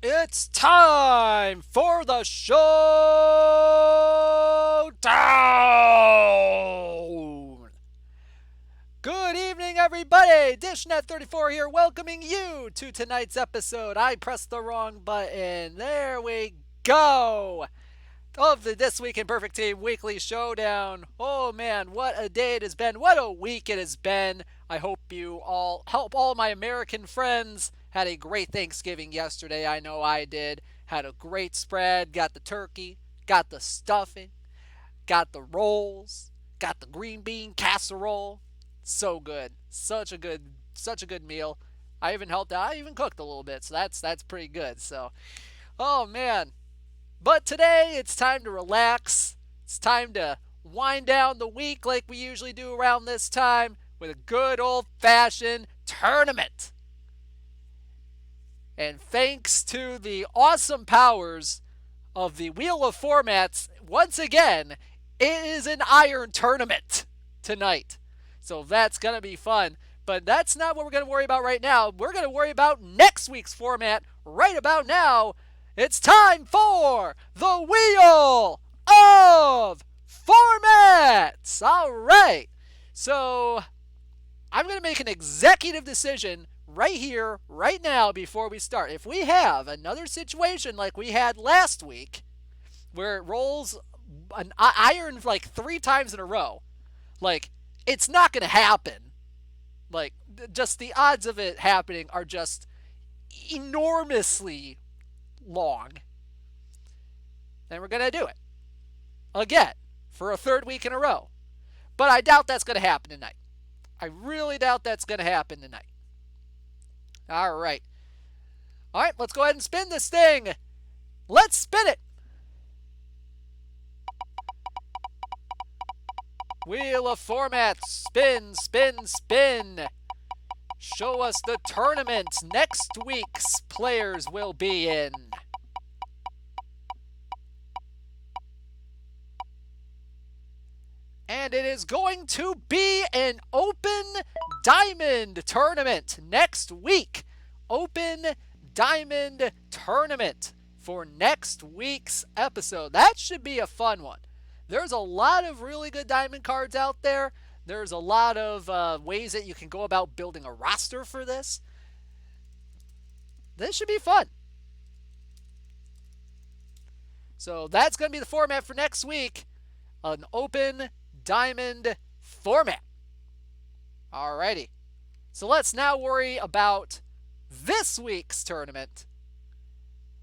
It's time for the Showdown! Good evening, everybody! DishNet34 here, welcoming you to tonight's episode. I pressed the wrong button. There we go! Of the This Week in Perfect Team Weekly Showdown. Oh man, what a day it has been. What a week it has been. I hope all my American friends had a great Thanksgiving yesterday. I know I did. Had a great spread. Got the turkey, got the stuffing, got the rolls, got the green bean casserole. So good. Such a good meal. I even helped out. I even cooked a little bit, so that's pretty good. So, oh man, but today, it's time to relax. It's time to wind down the week like we usually do around this time with a good old fashioned tournament. And thanks to the awesome powers of the Wheel of Formats, once again, it is an iron tournament tonight. So that's going to be fun. But that's not what we're going to worry about right now. We're going to worry about next week's format right about now. It's time for the Wheel of Formats. All right. So I'm going to make an executive decision right here, right now, before we start. If we have another situation like we had last week, where it rolls an iron like 3 times in a row, like, it's not going to happen. Like, just the odds of it happening are just enormously long. Then we're going to do it again for a third week in a row. But I doubt that's going to happen tonight. I really doubt that's going to happen tonight. All right. All right, let's go ahead and spin this thing. Let's spin it. Wheel of Formats. Spin, spin, spin. Show us the tournament next week's players will be in. And it is going to be an Open Diamond tournament next week. Open Diamond tournament for next week's episode. That should be a fun one. There's a lot of really good diamond cards out there. There's a lot of ways that you can go about building a roster for this. This should be fun. So that's going to be the format for next week. An Open Diamond format. Alrighty. So let's now worry about this week's tournament,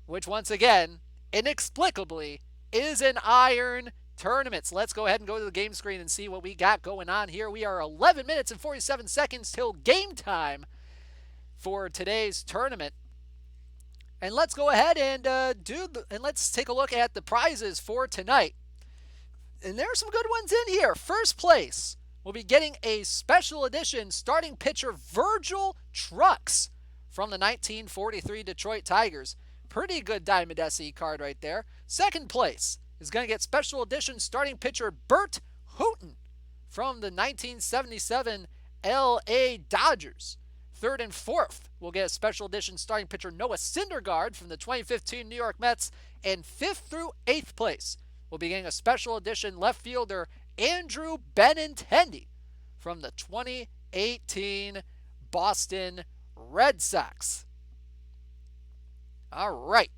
which once again, inexplicably, is an iron tournament. So let's go ahead and go to the game screen and see what we got going on here. We are 11 minutes and 47 seconds till game time for today's tournament. And let's go ahead and let's take a look at the prizes for tonight. And there are some good ones in here. First place will be getting a special edition starting pitcher Virgil Trucks from the 1943 Detroit Tigers. Pretty good Diamond SE card right there. Second place is going to get special edition starting pitcher Bert Hooton from the 1977 LA Dodgers. Third and fourth will get a special edition starting pitcher Noah Syndergaard from the 2015 New York Mets. And fifth through eighth place will be getting a special edition left fielder Andrew Benintendi from the 2018 Boston Red Sox. All right.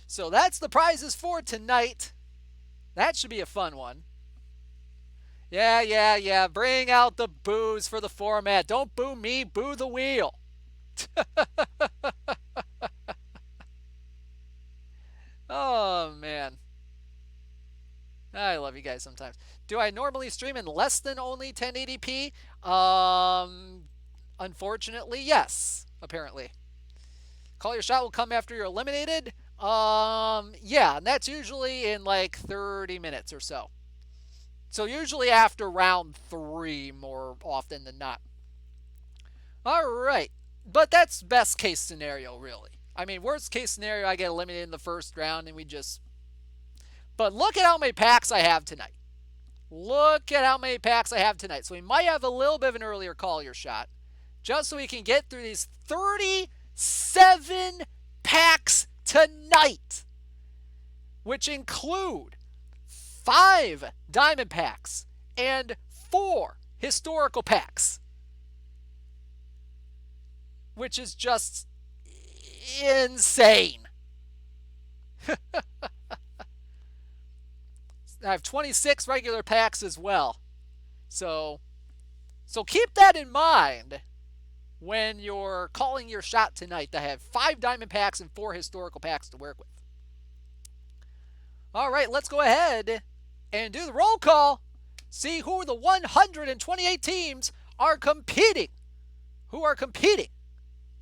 So that's the prizes for tonight. That should be a fun one. Yeah. Bring out the boos for the format. Don't boo me, boo the wheel. Oh, man. I love you guys sometimes. Do I normally stream in less than only 1080p? Unfortunately, yes, apparently. Call your shot will come after you're eliminated. Yeah, and that's usually in like 30 minutes or so. So usually after round 3 more often than not. All right. But that's best case scenario, really. I mean, worst case scenario, I get eliminated in the first round and we just... But look at how many packs I have tonight. Look at how many packs I have tonight. So we might have a little bit of an earlier call your shot. Just so we can get through these 37 packs tonight, which include 5 diamond packs and 4 historical packs, which is just insane. I have 26 regular packs as well. So keep that in mind when you're calling your shot tonight, to have 5 diamond packs and 4 historical packs to work with. All right, let's go ahead and do the roll call. See who the 128 teams are competing. Who are competing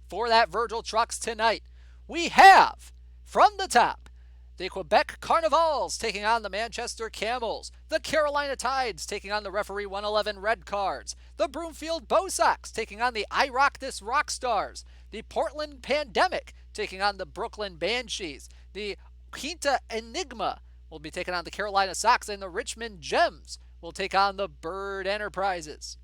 for that Virgil Trucks tonight. We have, from the top, the Quebec Carnivals taking on the Manchester Camels. The Carolina Tides taking on the Referee 111 Red Cards. The Broomfield Bo Sox taking on the I Rock This Rock Stars. The Portland Pandemic taking on the Brooklyn Banshees. The Quinta Enigma will be taking on the Carolina Sox, and the Richmond Gems will take on the Bird Enterprises.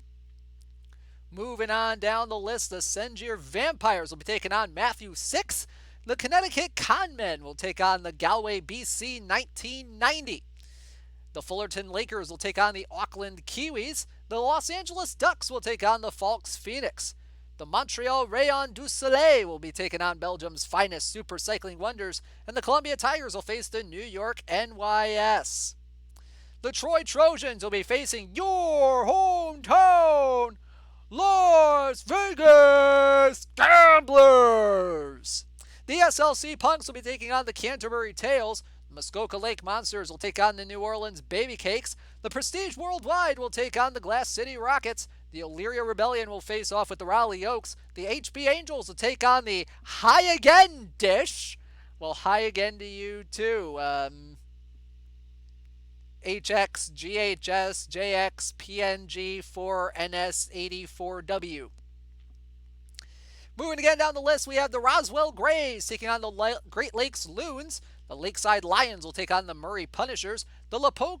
Moving on down the list, the Sengier Vampires will be taking on Matthew 6. The Connecticut Conmen will take on the Galway BC 1990. The Fullerton Lakers will take on the Auckland Kiwis. The Los Angeles Ducks will take on the Falks Phoenix. The Montreal Rayon du Soleil will be taking on Belgium's finest super cycling wonders. And the Columbia Tigers will face the New York NYS. The Troy Trojans will be facing your hometown, Las Vegas Gamblers. The SLC Punks will be taking on the Canterbury Tales. The Muskoka Lake Monsters will take on the New Orleans Baby Cakes. The Prestige Worldwide will take on the Glass City Rockets. The Illyria Rebellion will face off with the Raleigh Oaks. The HB Angels will take on the High Again Dish. Well, hi again to you too. HX, GHS, JX, PNG, 4NS84W. Moving again down the list, we have the Roswell Grays taking on the Great Lakes Loons. The Lakeside Lions will take on the Murray Punishers. The Lapo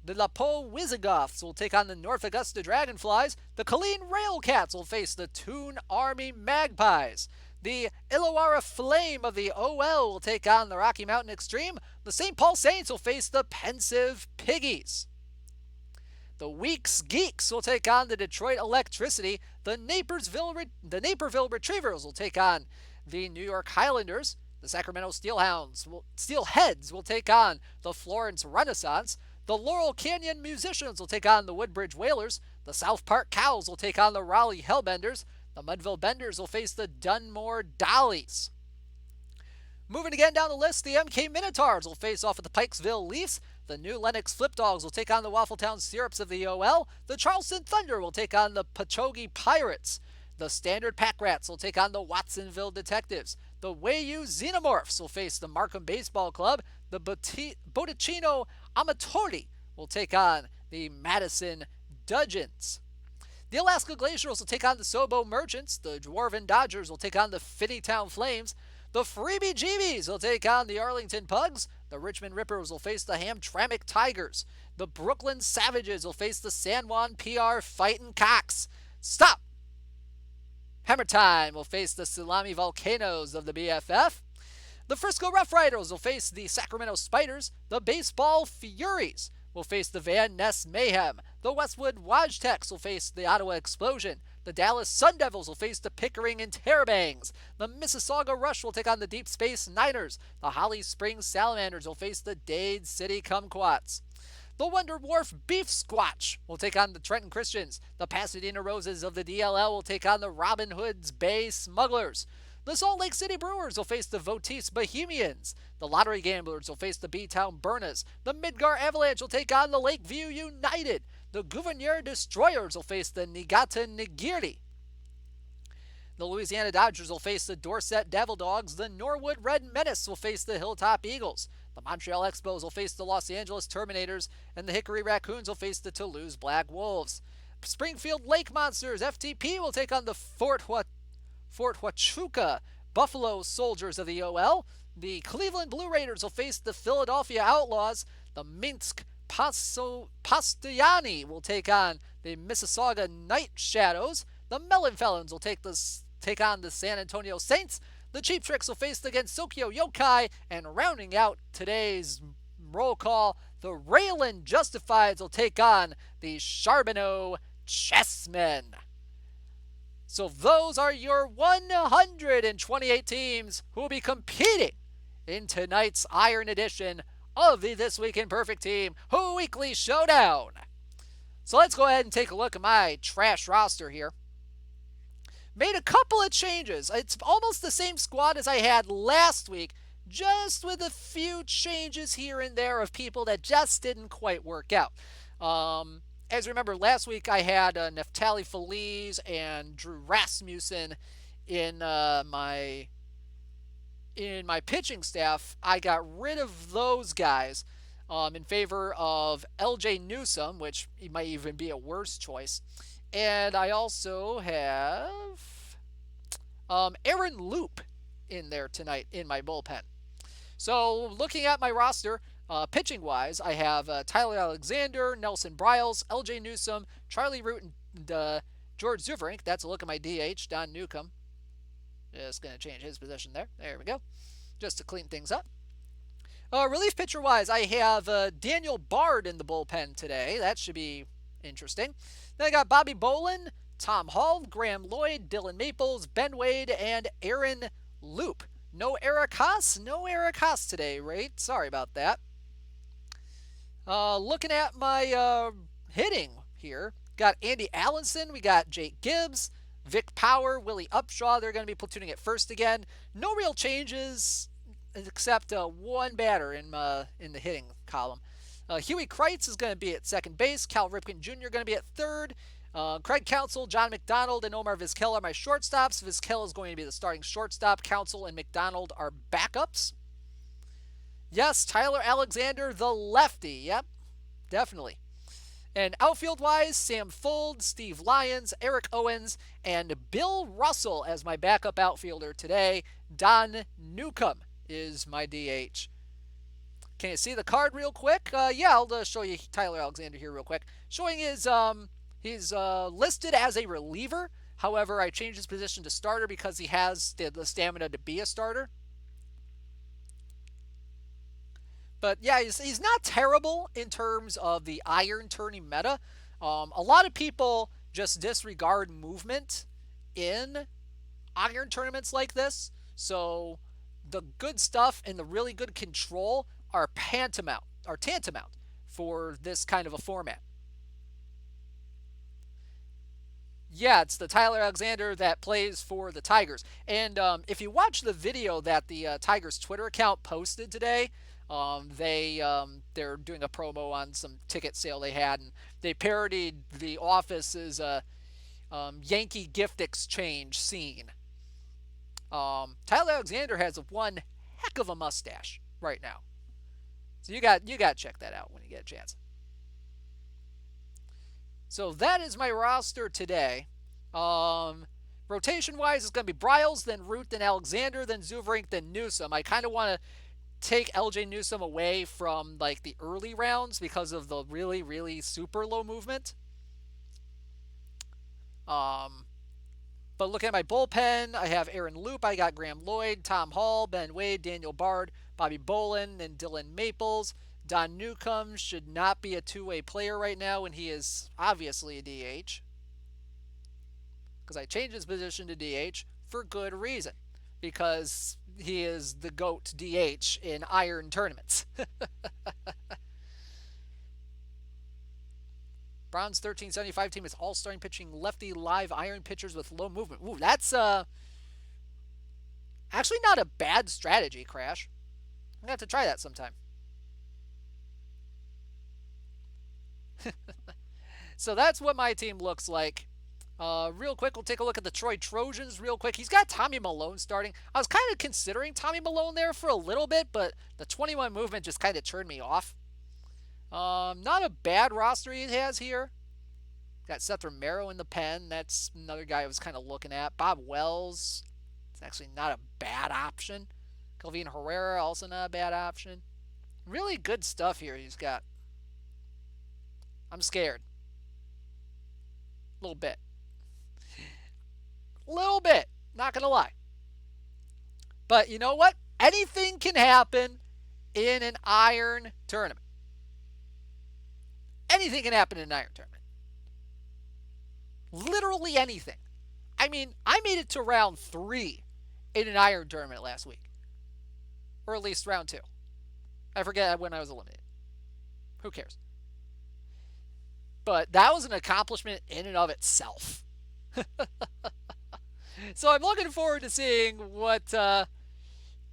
Wizzigoths will take on the North Augusta Dragonflies. The Colleen Railcats will face the Toon Army Magpies. The Illawarra Flame of the OL will take on the Rocky Mountain Extreme. The St. Paul Saints will face the Pensive Piggies. The Weeks Geeks will take on the Detroit Electricity. The Naperville Retrievers will take on the New York Highlanders. The Sacramento Steelheads will take on the Florence Renaissance. The Laurel Canyon Musicians will take on the Woodbridge Whalers. The South Park Cows will take on the Raleigh Hellbenders. The Mudville Benders will face the Dunmore Dollies. Moving again down the list, the MK Minotaurs will face off with the Pikesville Leafs. The New Lenox Flip Dogs will take on the Waffletown Syrups of the OL. The Charleston Thunder will take on the Pachogue Pirates. The Standard Pack Rats will take on the Watsonville Detectives. The Wayu Xenomorphs will face the Markham Baseball Club. The Botticino Amatori will take on the Madison Dudgeons. The Alaska Glaciers will take on the Sobo Merchants. The Dwarven Dodgers will take on the Finneytown Flames. The Freebie Jeebies will take on the Arlington Pugs. The Richmond Rippers will face the Hamtramck Tigers. The Brooklyn Savages will face the San Juan PR Fightin' Cocks. Stop! Hammer Time will face the Salami Volcanoes of the BFF. The Frisco Rough Riders will face the Sacramento Spiders. The Baseball Furies will face the Van Ness Mayhem. The Westwood Wajtex will face the Ottawa Explosion. The Dallas Sun Devils will face the Pickering Interrobangs. The Mississauga Rush will take on the Deep Space Niners. The Holly Springs Salamanders will face the Dade City Kumquats. The Wonder Wharf Beef Squatch will take on the Trenton Christians. The Pasadena Roses of the DLL will take on the Robin Hood's Bay Smugglers. The Salt Lake City Brewers will face the Votis Bohemians. The Lottery Gamblers will face the B-Town Burners. The Midgar Avalanche will take on the Lakeview United. The Gouverneur Destroyers will face the Niigata Nigiri. The Louisiana Dodgers will face the Dorset Devil Dogs. The Norwood Red Menace will face the Hilltop Eagles. The Montreal Expos will face the Los Angeles Terminators. And the Hickory Raccoons will face the Toulouse Black Wolves. Springfield Lake Monsters FTP will take on the Fort Huachuca Buffalo Soldiers of the OL. The Cleveland Blue Raiders will face the Philadelphia Outlaws. The Minsk Pastiani will take on the Mississauga Night Shadows. The Melon Felons will take on the San Antonio Saints. The The Cheap Tricks will face against Sokyo Yokai, and rounding out today's roll call, the Raylan Justifieds will take on the Charbonneau Chessmen. So those are your 128 teams who will be competing in tonight's Iron Edition of the This Week in Perfect Team Weekly Showdown. So let's go ahead and take a look at my trash roster here. Made a couple of changes. It's almost the same squad as I had last week, just with a few changes here and there of people that just didn't quite work out. As you remember, last week I had Neftali Feliz and Drew Rasmussen in my pitching staff. I got rid of those guys in favor of LJ Newsome, which might even be a worse choice. And I also have Aaron Loop in there tonight in my bullpen. So looking at my roster, pitching-wise, I have Tyler Alexander, Nelson Bryles, LJ Newsome, Charlie Root, and George Zuverink. That's a look at my DH, Don Newcomb. Just going to change his position there. There we go. Just to clean things up. Relief pitcher-wise, I have Daniel Bard in the bullpen today. That should be interesting. Then I got Bobby Bolin, Tom Hall, Graham Lloyd, Dylan Maples, Ben Wade, and Aaron Loop. No Eric Haas. No Eric Haas today, right? Sorry about that. Looking at my hitting here, got Andy Allenson. We got Jake Gibbs, Vic Power, Willie Upshaw. They're going to be platooning at first again. No real changes except one batter in the hitting column. Huey Kreitz is going to be at second base. Cal Ripken Jr. going to be at third. Craig Counsell, John McDonald, and Omar Vizquel are my shortstops. Vizquel is going to be the starting shortstop. Counsell and McDonald are backups. Yes, Tyler Alexander, the lefty. Yep, definitely. And outfield-wise, Sam Fuld, Steve Lyons, Eric Owens, and Bill Russell as my backup outfielder today. Don Newcomb is my DH. Can you see the card real quick? Yeah, I'll show you Tyler Alexander here real quick. Showing his, he's listed as a reliever. However, I changed his position to starter because he has the stamina to be a starter. But yeah, he's not terrible in terms of the iron turning meta. A lot of people just disregard movement in iron tournaments like this. So the good stuff and the really good control are tantamount for this kind of a format. Yeah, it's the Tyler Alexander that plays for the Tigers. And if you watch the video that the Tigers Twitter account posted today, they're doing a promo on some ticket sale they had, and they parodied The Office's Yankee gift exchange scene. Tyler Alexander has one heck of a mustache right now. So you got to check that out when you get a chance. So that is my roster today. Rotation-wise, it's going to be Bryles, then Root, then Alexander, then Zuverink, then Newsome. I kind of want to take LJ Newsome away from like the early rounds because of the really, really super low movement. But looking at my bullpen, I have Aaron Loop, I got Graham Lloyd, Tom Hall, Ben Wade, Daniel Bard, Bobby Bolin, and Dylan Maples. Don Newcomb should not be a two-way player right now when he is obviously a DH. Because I changed his position to DH for good reason. Because he is the GOAT DH in iron tournaments. Browns 1375 team is all starting pitching lefty live iron pitchers with low movement. Ooh, that's actually not a bad strategy, Crash. I'm going to have to try that sometime. So that's what my team looks like. Real quick, we'll take a look at the Troy Trojans real quick. He's got Tommy Malone starting. I was kind of considering Tommy Malone there for a little bit, but the 21 movement just kind of turned me off. Not a bad roster he has here. Got Seth Romero in the pen. That's another guy I was kind of looking at. Bob Wells. It's actually not a bad option. Calvin Herrera, also not a bad option. Really good stuff here he's got. I'm scared. A little bit. Not going to lie. But you know what? Anything can happen in an iron tournament. Anything can happen in an iron tournament. Literally anything. I mean, I made it to round 3 in an iron tournament last week. Or at least round 2. I forget when I was eliminated. Who cares? But that was an accomplishment in and of itself. So I'm looking forward to seeing what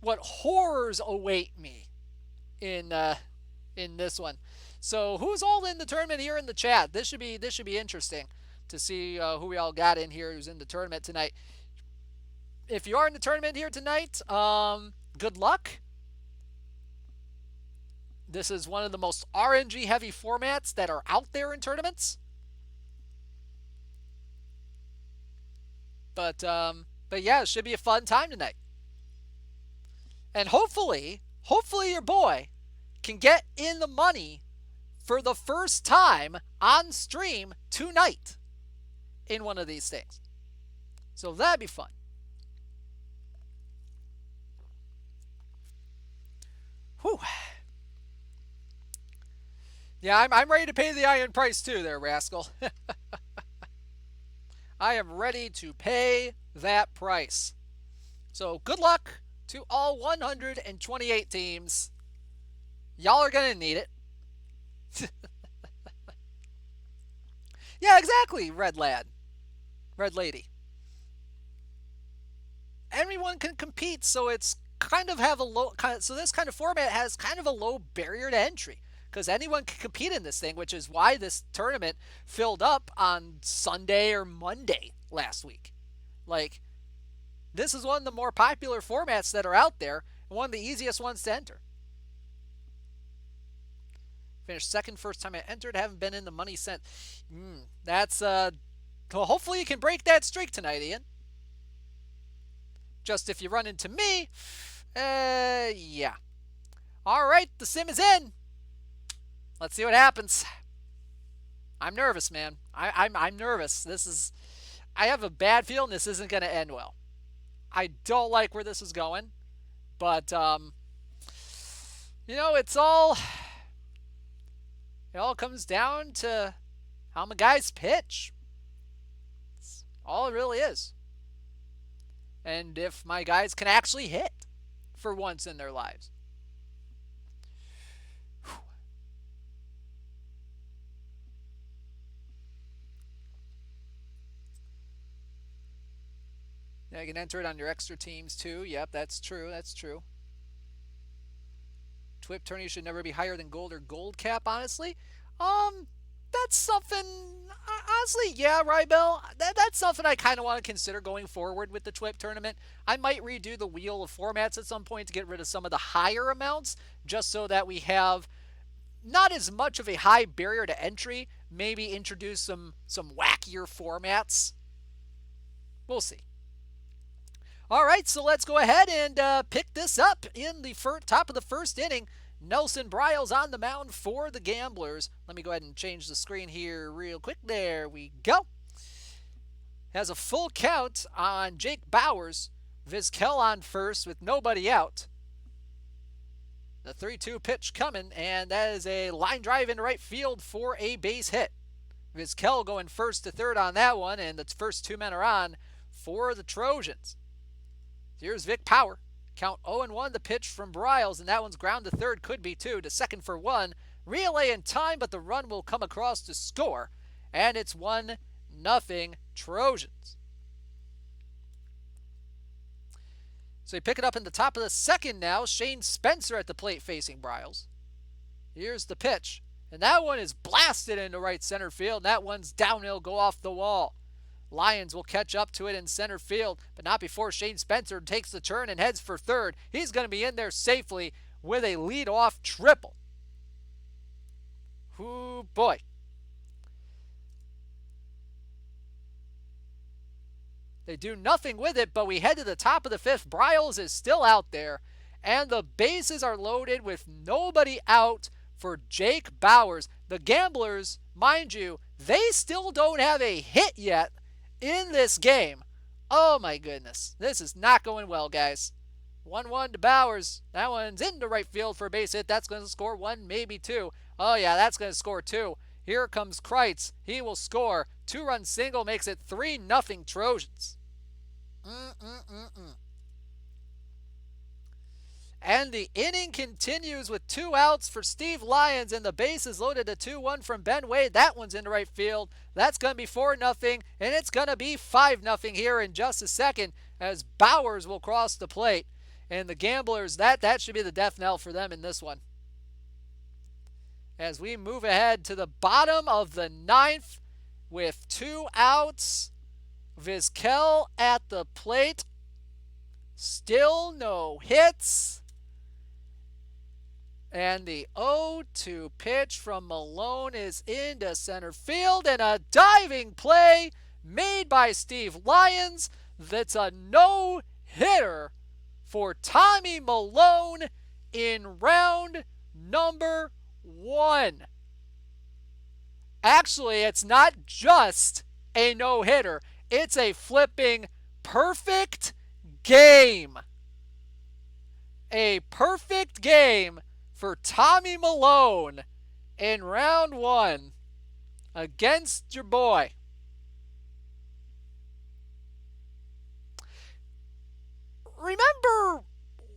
horrors await me in this one. So who's all in the tournament here in the chat? This should be interesting to see who we all got in here who's in the tournament tonight. If you are in the tournament here tonight, good luck. This is one of the most RNG heavy formats that are out there in tournaments. But yeah, it should be a fun time tonight. And hopefully your boy can get in the money for the first time on stream tonight in one of these things. So that'd be fun. Whew. Yeah, I'm ready to pay the iron price too there, Rascal. I am ready to pay that price. So good luck to all 128 teams. Y'all are going to need it. Yeah, exactly, Red Lad. Red Lady. Everyone can compete, so it's kind of have a low... So this kind of format has kind of a low barrier to entry. Because anyone can compete in this thing, which is why this tournament filled up on Sunday or Monday last week. Like, this is one of the more popular formats that are out there, and one of the easiest ones to enter. Finished second first time I entered, haven't been in the money since. That's, well, hopefully you can break that streak tonight, Ian. Just if you run into me, yeah. All right, the sim is in. Let's see what happens. I'm nervous, man. I'm nervous. I have a bad feeling this isn't going to end well. I don't like where this is going, but you know, it all comes down to how my guys pitch. That's all it really is. And if my guys can actually hit for once in their lives. Yeah, you can enter it on your extra teams too. Yep, that's true. That's true. TWIPT tourney should never be higher than gold or gold cap, honestly. That's something, honestly, yeah, Rybell, that's something I kind of want to consider going forward with the TWIPT tournament. I might redo the wheel of formats at some point to get rid of some of the higher amounts, just so that we have not as much of a high barrier to entry. Maybe introduce some wackier formats. We'll see. All right, so let's go ahead and pick this up in the top of the first inning. Nelson Bryles on the mound for the Gamblers. Let me go ahead and change the screen here real quick. There we go. Has a full count on Jake Bowers. Vizquel on first with nobody out. The 3-2 pitch coming, and that is a line drive into right field for a base hit. Vizquel going first to third on that one, and the first two men are on for the Trojans. Here's Vic Power. Count 0-1 the pitch from Bryles, and that one's ground to third, could be two, to second for one. Relay in time, but the run will come across to score, and it's 1-0 Trojans. So you pick it up in the top of the second now. Shane Spencer at the plate facing Bryles. Here's the pitch, and that one is blasted into right center field, and that one's downhill, go off the wall. Lions will catch up to it in center field, but not before Shane Spencer takes the turn and heads for third. He's going to be in there safely with a leadoff triple. Ooh, boy. They do nothing with it, but we head to the top of the fifth. Bryles is still out there, and the bases are loaded with nobody out for Jake Bowers. The Gamblers, mind you, they still don't have a hit yet in this game. Oh my goodness. This is not going well, guys. 1-1 to Bowers. That one's into right field for a base hit. That's going to score 1, maybe 2. Oh, yeah, that's going to score 2. Here comes Kreitz. He will score. 2-run single makes it 3-0 Trojans. And the inning continues with 2 outs for Steve Lyons, and the base is loaded to 2-1 from Ben Wade. That one's into right field. That's going to be 4-0, and it's going to be 5-0 here in just a second as Bowers will cross the plate. And the Gamblers, that should be the death knell for them in this one. As we move ahead to the bottom of the 9th with 2 outs, Vizquel at the plate. Still no hits. And the 0-2 pitch from Malone is into center field, and a diving play made by Steve Lyons. That's a no-hitter for Tommy Malone in round number 1. Actually, it's not just a no-hitter. It's a flipping perfect game. A perfect game for Tommy Malone in round 1 against your boy. Remember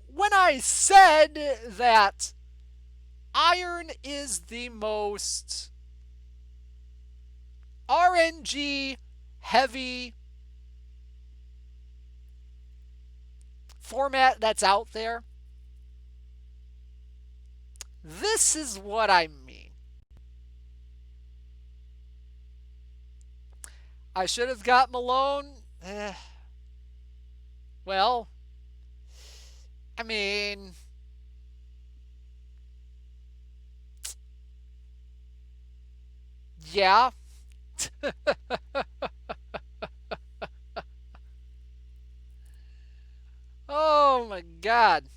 when I said that iron is the most RNG heavy format that's out there? This is what I mean. I should have got Malone. Well, I mean, yeah. Oh my God.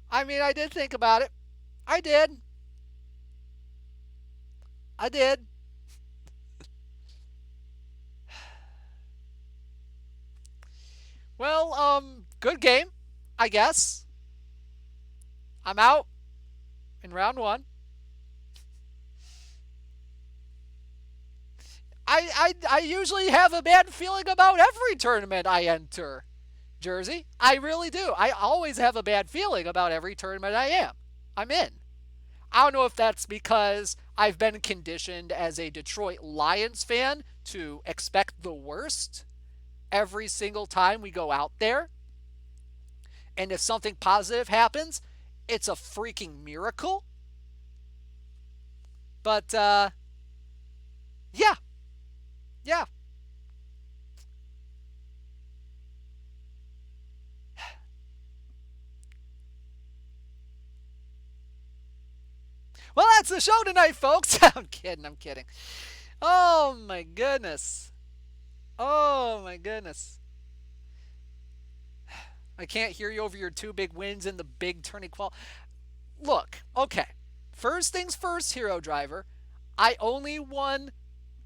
I mean, I did think about it. I did. Well, good game, I guess. I'm out in round 1. I usually have a bad feeling about every tournament I enter, Jersey. I really do. I always have a bad feeling about every tournament I'm in. I don't know if that's because I've been conditioned as a Detroit Lions fan to expect the worst every single time we go out there. And if something positive happens, it's a freaking miracle. But, yeah. Well, that's the show tonight, folks. I'm kidding. Oh, my goodness. I can't hear you over your 2 big wins and the big turning qual. Look, okay. First things first, Hero Driver. I only won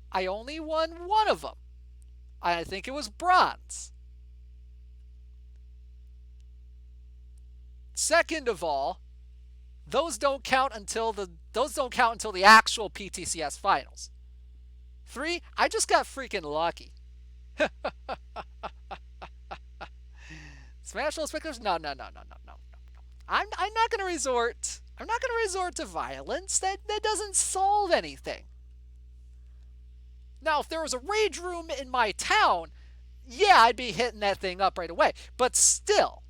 one of them. I think it was bronze. Second of all, those don't count until the actual PTCS finals. 3, I just got freaking lucky. Smash those pickers? No. I'm not going to resort to violence. That doesn't solve anything. Now, if there was a rage room in my town, yeah, I'd be hitting that thing up right away. But still.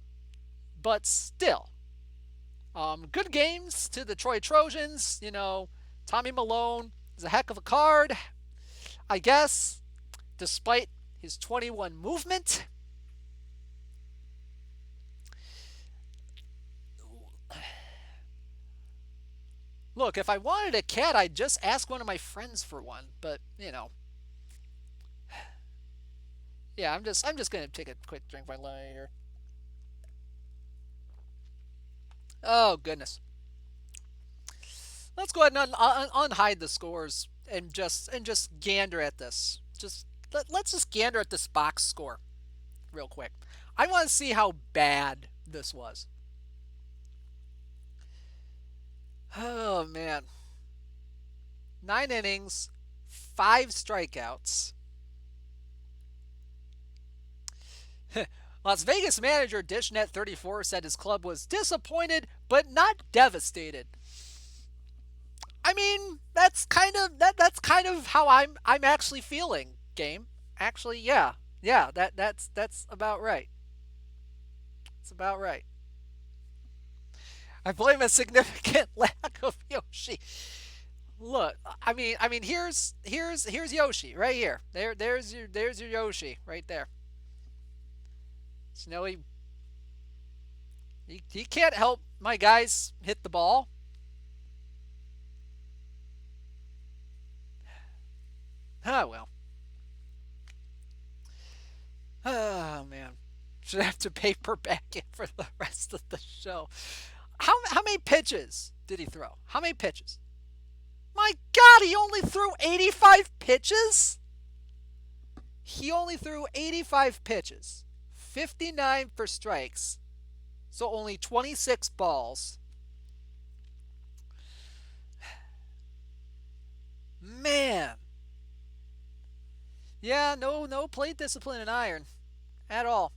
Good games to the Troy Trojans. You know, Tommy Malone is a heck of a card, I guess, despite his 21 movement. Look, if I wanted a cat, I'd just ask one of my friends for one. But, you know. Yeah, I'm just going to take a quick drink while I here. Oh, goodness. Let's go ahead and unhide the scores and just gander at this. Let's just gander at this box score. real quick. I want to see how bad this was. Oh, man. 9 innings, 5 strikeouts. Las Vegas manager DishNet34 said his club was disappointed but not devastated. I mean, that's kind of how I'm actually feeling, game. Actually, yeah. Yeah, that's about right. It's about right. I blame a significant lack of Yoshi. Look, I mean, here's Yoshi right here. There's your Yoshi right there. So, he can't help my guys hit the ball. Ah, well. Oh, man. Should have to paperback it for the rest of the show. How many pitches did he throw? How many pitches? My God, he only threw 85 pitches? He only threw 85 pitches. 59 for strikes. So only 26 balls. Man. Yeah, no plate discipline in iron at all.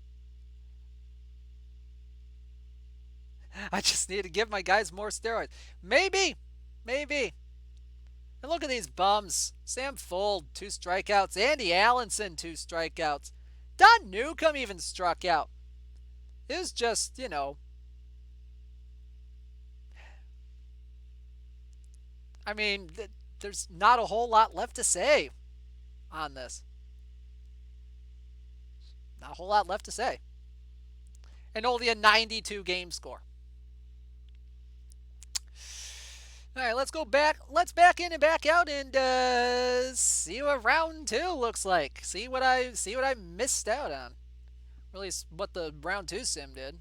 I just need to give my guys more steroids. Maybe. And look at these bums. Sam Fuld, 2 strikeouts. Andy Allenson, 2 strikeouts. Don Newcomb even struck out. It was just, I mean, there's not a whole lot left to say on this. Not a whole lot left to say. And only a 92 game score. All right, let's go back. Let's back in and back out and see what round 2 looks like. See what I missed out on. Really, what the round 2 sim did.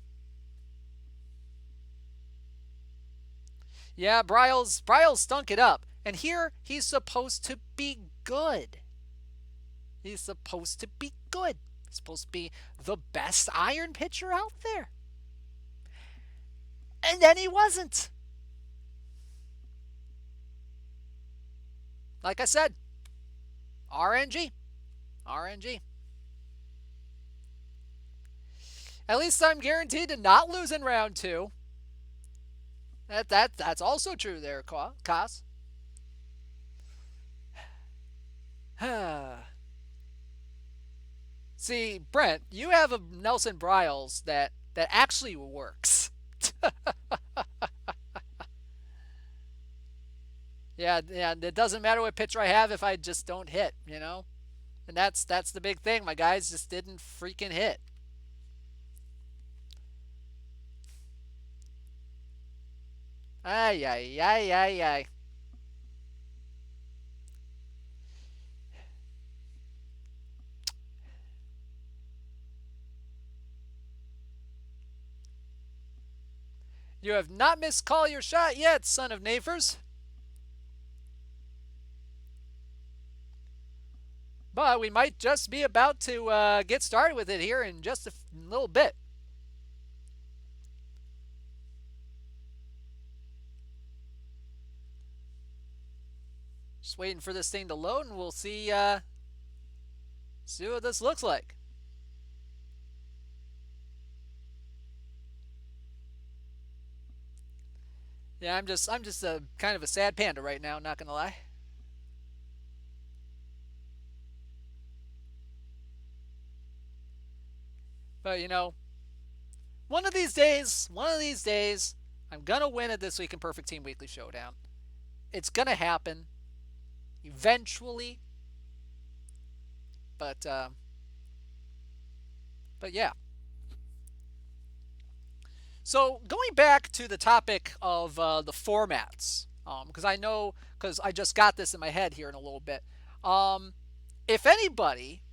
Yeah, Bryles stunk it up, and here he's supposed to be good. He's supposed to be good. He's supposed to be the best iron pitcher out there, and then he wasn't. Like I said, RNG. At least I'm guaranteed to not lose in round 2. That's also true there, Kos. See, Brent, you have a Nelson Bryles that actually works. Yeah, it doesn't matter what pitcher I have if I just don't hit, And that's the big thing. My guys just didn't freaking hit. Ay. You have not missed call your shot yet, son of Nafers. But we might just be about to get started with it here in just a little bit. Just waiting for this thing to load, and we'll see what this looks like. Yeah, I'm just a kind of a sad panda right now, not gonna lie. But one of these days, I'm gonna win it this week in Perfect Team Weekly Showdown. It's gonna happen eventually. But yeah. So going back to the topic of the formats, because I just got this in my head here in a little bit. If anybody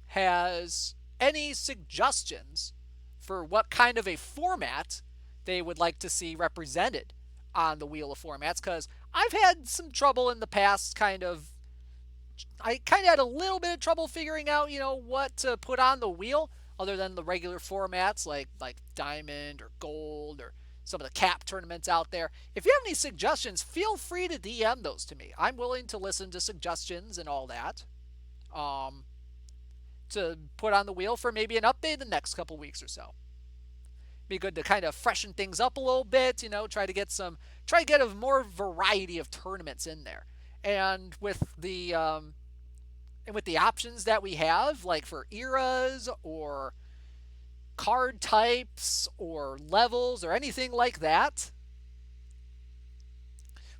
has any suggestions for what kind of a format they would like to see represented on the Wheel of Formats, because I've had some trouble in the past I kind of had a little bit of trouble figuring out, what to put on the wheel. other than the regular formats like Diamond or Gold or some of the cap tournaments out there. If you have any suggestions, feel free to DM those to me. I'm willing to listen to suggestions and all that. Um, to put on the wheel for maybe an update the next couple weeks or so. Be good to kind of freshen things up a little bit, try to get a more variety of tournaments in there. And with the options that we have, like for eras or card types or levels or anything like that,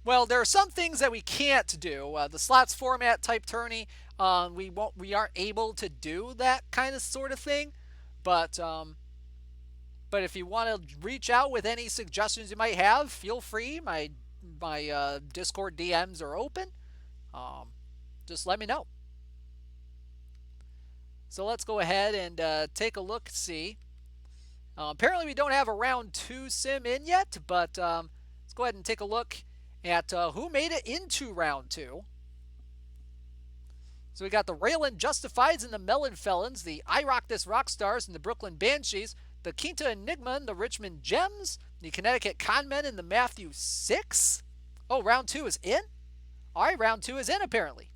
well, there are some things that we can't do. The slots format type tourney, we aren't able to do that kind of sort of thing. But but if you want to reach out with any suggestions you might have, feel free. My Discord DMs are open. Um, just let me know. So let's go ahead and take a look. See. Apparently we don't have a round 2 sim in yet, but let's go ahead and take a look at who made it into round 2. So we got the Raylan Justifieds and the Melon Felons, the I Rock This Rockstars and the Brooklyn Banshees, the Quinta Enigma and the Richmond Gems, the Connecticut Conmen and the Matthew 6. Oh, round 2 is in? All right, round 2 is in apparently.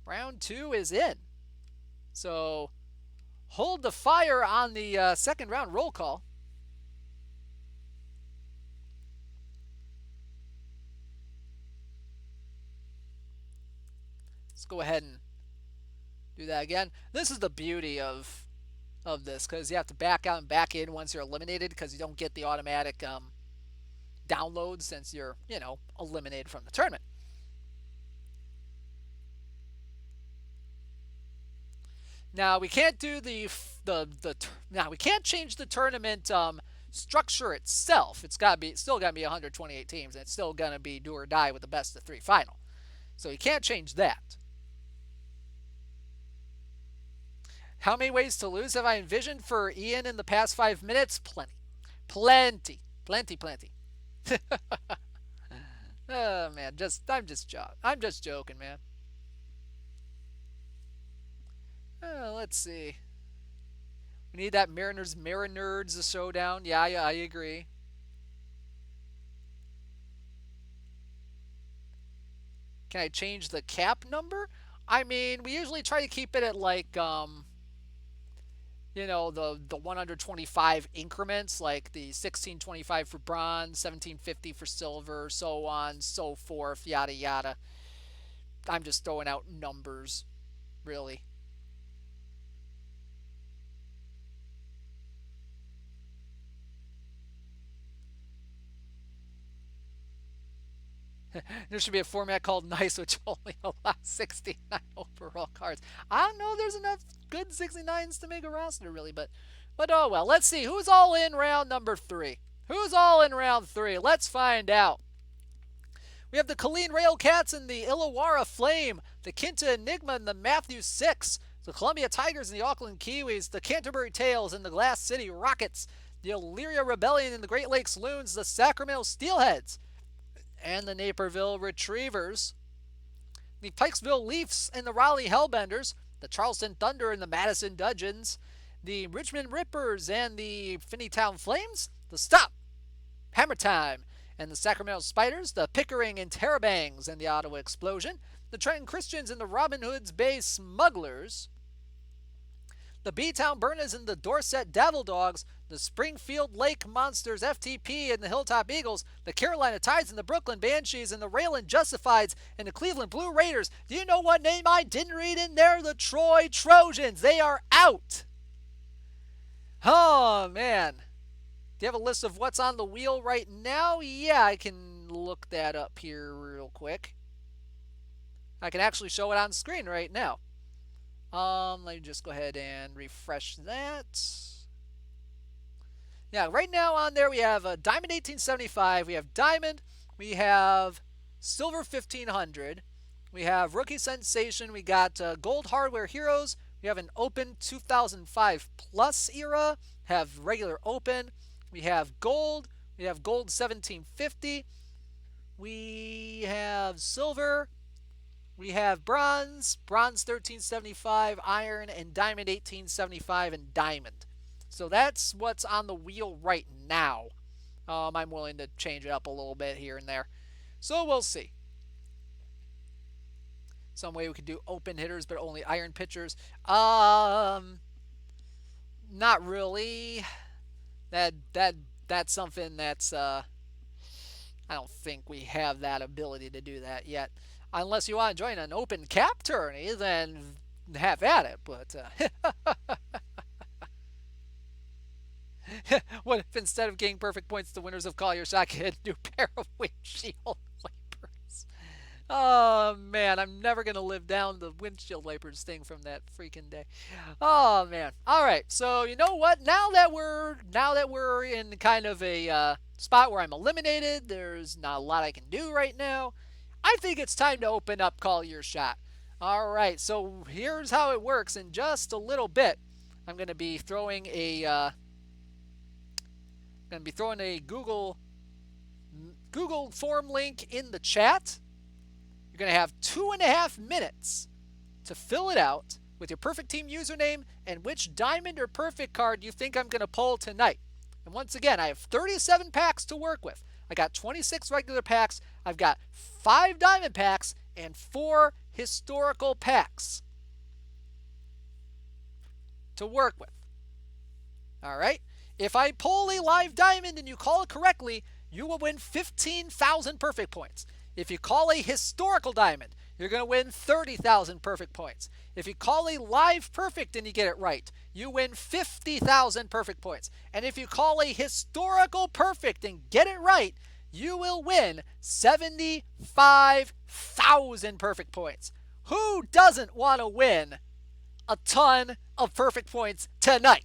Round 2 is in. So hold the fire on the second round roll call. Let's go ahead and do that again. This is the beauty of this, because you have to back out and back in once you're eliminated, because you don't get the automatic download since you're eliminated from the tournament. Now we can't do now we can't change the tournament structure itself. It's still got to be 128 teams, and it's still gonna be do or die with the best of 3 final. So you can't change that. How many ways to lose have I envisioned for Ian in the past 5 minutes? Plenty. Oh man, I'm just joking, man. Let's see. We need that Mariners showdown. Yeah, I agree. Can I change the cap number? I mean, we usually try to keep it at like the 125 increments, like the 1625 for bronze, 1750 for silver, so on, so forth, yada yada. I'm just throwing out numbers, really. There should be a format called Nice, which only allows 69 overall cards. I don't know if there's enough good 69s to make a roster, really, but oh well. Let's see. Who's all in round number 3? Who's all in round 3? Let's find out. We have the Colleen Railcats and the Illawarra Flame, the Quinta Enigma and the Matthew 6, the Columbia Tigers and the Auckland Kiwis, the Canterbury Tales and the Glass City Rockets, the Illyria Rebellion and the Great Lakes Loons, the Sacramento Steelheads, and the Naperville Retrievers, the Pikesville Leafs and the Raleigh Hellbenders, the Charleston Thunder and the Madison Dudgeons, the Richmond Rippers and the Finneytown Flames, the Stop, Hammer Time, and the Sacramento Spiders, the Pickering and Terrabangs and the Ottawa Explosion, the Trenton Christians and the Robin Hood's Bay Smugglers, the B-Town Burners and the Dorset Devil Dogs, the Springfield Lake Monsters FTP and the Hilltop Eagles, the Carolina Tides and the Brooklyn Banshees and the Raylan Justifieds and the Cleveland Blue Raiders. Do you know what name I didn't read in there? The Troy Trojans. They are out. Oh, man. Do you have a list of what's on the wheel right now? Yeah, I can look that up here real quick. I can actually show it on screen right now. Let me just go ahead and refresh that. Yeah, right now on there we have a Diamond 1875, we have Diamond, we have Silver 1500, we have Rookie Sensation, we got Gold Hardware Heroes, we have an Open 2005 Plus era, have regular Open, we have Gold 1750, we have Silver, We have bronze, bronze 1375, iron, and diamond 1875, and diamond. So that's what's on the wheel right now. I'm willing to change it up a little bit here and there. So we'll see. Some way we could do open hitters, but only iron pitchers. Not really. That's something that's I don't think we have that ability to do that yet. Unless you want to join an open cap tourney, then have at it. But what if instead of getting perfect points, the winners of Call Your Shot get a new pair of windshield wipers? Oh man, I'm never gonna live down the windshield wipers thing from that freaking day. Oh man. All right. So you know what? Now that we're in kind of a spot where I'm eliminated, there's not a lot I can do right now. I think it's time to open up Call Your Shot. All right. So here's how it works. In just a little bit, I'm gonna be throwing a Google form link in the chat. You're going to have 2.5 minutes to fill it out with your perfect team username and which diamond or perfect card you think I'm going to pull tonight. And once again, I have 37 packs to work with. I got 26 regular packs. I've got 5 diamond packs and 4 historical packs to work with. All right? If I pull a live diamond and you call it correctly, you will win 15,000 perfect points. If you call a historical diamond, you're going to win 30,000 perfect points. If you call a live perfect and you get it right, you win 50,000 perfect points. And if you call a historical perfect and get it right, you will win 75,000 perfect points. Who doesn't want to win a ton of perfect points tonight?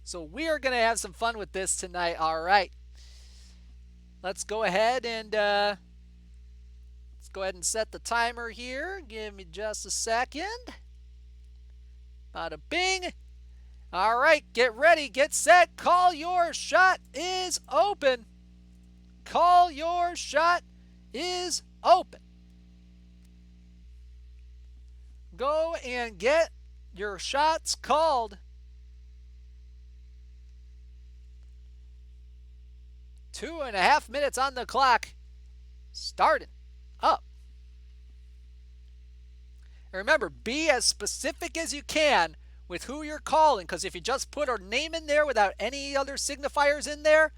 So we are going to have some fun with this tonight. All right. Let's go ahead and set the timer here. Give me just a second. Bada bing. All right, get ready, get set. Call Your Shot is open. Call Your Shot is open. Go and get your shots called. 2.5 minutes on the clock. Starting up. And remember, be as specific as you can with who you're calling, because if you just put a name in there without any other signifiers in there,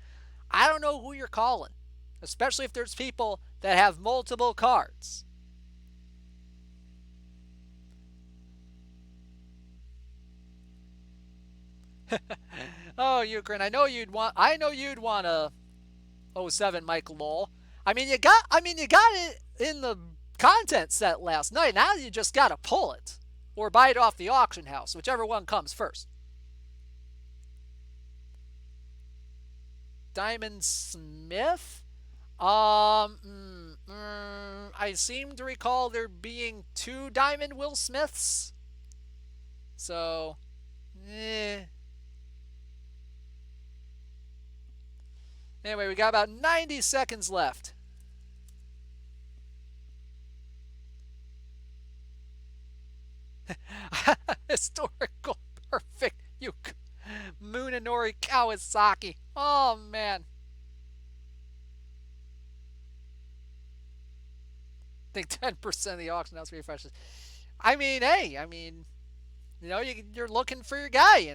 I don't know who you're calling, especially if there's people that have multiple cards. Oh, Ukraine, I know you'd want a 07 Mike Lowell. I mean, you got it in the content set last night. Now you just got to pull it or buy it off the auction house, whichever one comes first. Diamond Smith? I seem to recall there being 2 Diamond Will Smiths. So, Anyway, we got about 90 seconds left. Historical perfect Munenori Kawasaki. Oh, man. I think 10% of the auction house refreshes. I mean, hey, you're looking for your guy,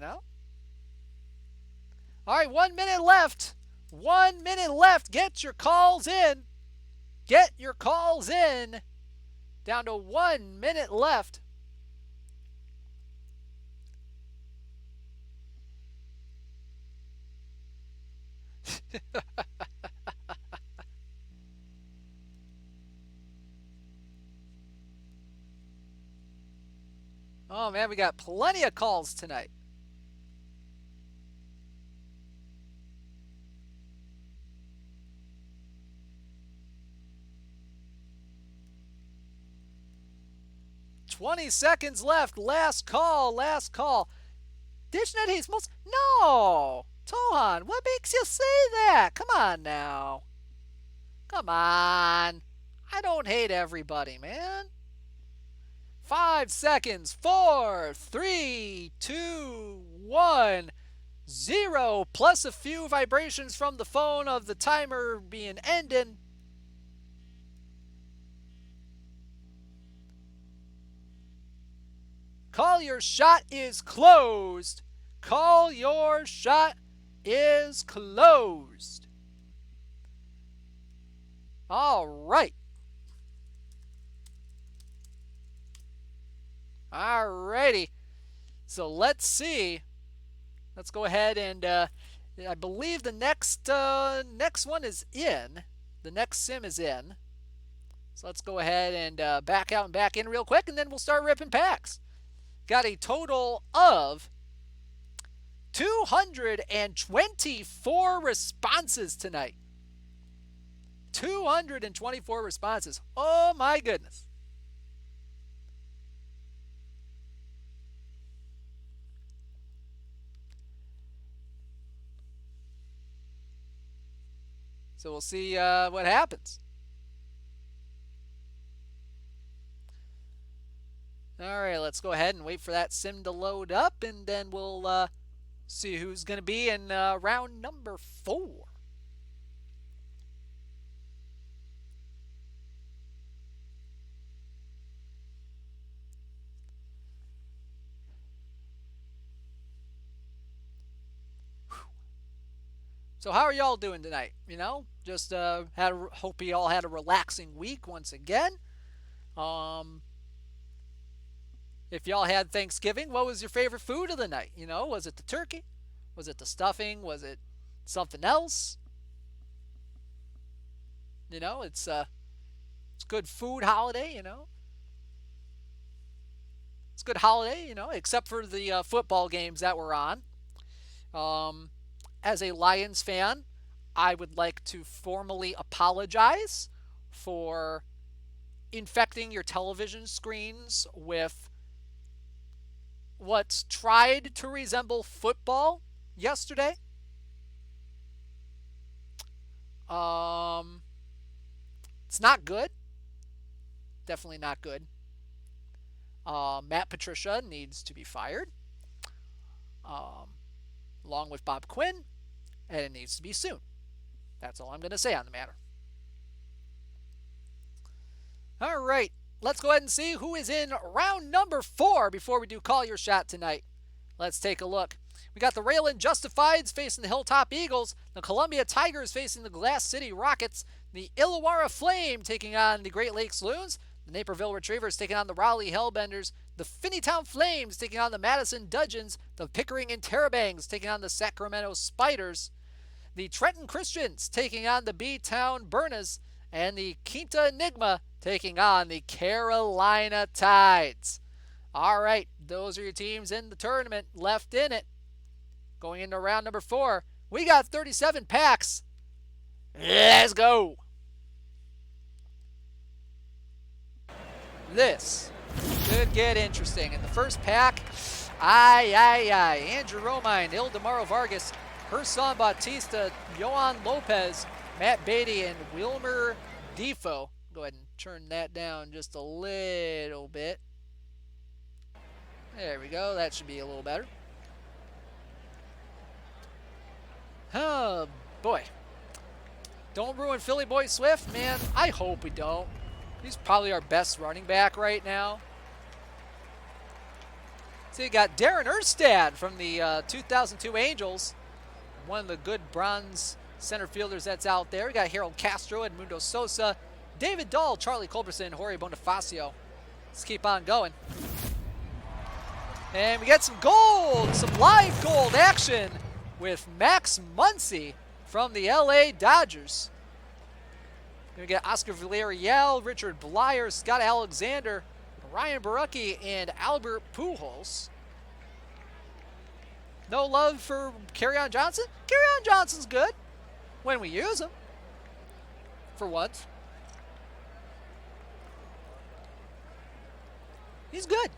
All right, 1 minute left. 1 minute left. Get your calls in. Get your calls in. Down to 1 minute left. Oh, man, we got plenty of calls tonight. $20 seconds left. Last call. Last call. Dishnet he's most. No! Tohan, what makes you say that? Come on now. Come on. I don't hate everybody, man. 5 seconds. 4, 3, 2, 1, 0. Plus a few vibrations from the phone of the timer being ended. Call your shot is closed. Call your shot is closed. All right. All righty. So let's see. Let's go ahead and I believe the next one is in. The next sim is in. So let's go ahead and back out and back in real quick, and then we'll start ripping packs. Got a total of 224 responses tonight. 224 responses. Oh my goodness. So we'll see what happens. All right, let's go ahead and wait for that sim to load up, and then we'll see who's going to be in round number 4. So how are y'all doing tonight? You know, just hope you all had a relaxing week once again. If y'all had Thanksgiving, what was your favorite food of the night? You know, was it the turkey? Was it the stuffing? Was it something else? You know, it's good food holiday, you know. It's a good holiday, you know, except for the football games that were on. As a Lions fan, I would like to formally apologize for infecting your television screens with what tried to resemble football yesterday. It's not good. Definitely not good. Matt Patricia needs to be fired, along with Bob Quinn, and it needs to be soon. That's all I'm going to say on the matter. All right, let's go ahead and see who is in round number 4 before we do Call Your Shot tonight. Let's take a look. We got the Raylan Justifieds facing the Hilltop Eagles, the Columbia Tigers facing the Glass City Rockets, the Illawarra Flame taking on the Great Lakes Loons, the Naperville Retrievers taking on the Raleigh Hellbenders, the Finneytown Flames taking on the Madison Dudgeons, the Pickering Interrobangs taking on the Sacramento Spiders, the Trenton Christians taking on the B-Town Burners, and the Quinta Enigma taking on the Carolina Tides. All right, those are your teams in the tournament left in it. Going into round number 4, we got 37 packs. Let's go. This could get interesting. In the first pack, Andrew Romine, Ildemaro Vargas, Herson Bautista, Johan Lopez, Matt Beatty, and Wilmer Defoe. Go ahead and turn that down just a little bit. There we go. That should be a little better. Oh, boy. Don't ruin Philly Boy Swift, man. I hope we don't. He's probably our best running back right now. So you got Darren Erstad from the 2002 Angels. One of the good bronze center fielders that's out there. We got Harold Castro, Edmundo Sosa, David Dahl, Charlie Culberson, Jorge Bonifacio. Let's keep on going. And we got some gold, some live gold action with Max Muncy from the LA Dodgers. We're going to get Oscar Villarreal, Richard Blyer, Scott Alexander, Ryan Barucki, and Albert Pujols. No love for Kerryon Johnson? Kerryon Johnson's good when we use him. For once. He's good.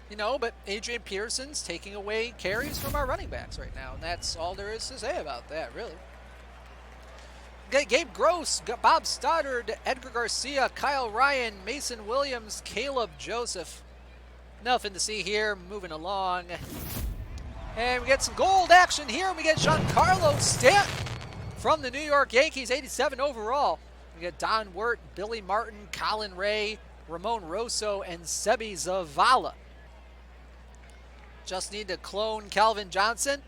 You know, but Adrian Peterson's taking away carries from our running backs right now, and that's all there is to say about that, really. Gabe Gross, Bob Stoddard, Edgar Garcia, Kyle Ryan, Mason Williams, Caleb Joseph. Nothing to see here. Moving along. And we get some gold action here. We get Giancarlo Stanton from the New York Yankees, 87 overall. We get Don Wirt, Billy Martin, Colin Ray, Ramon Rosso, and Sebi Zavala. Just need to clone Calvin Johnson.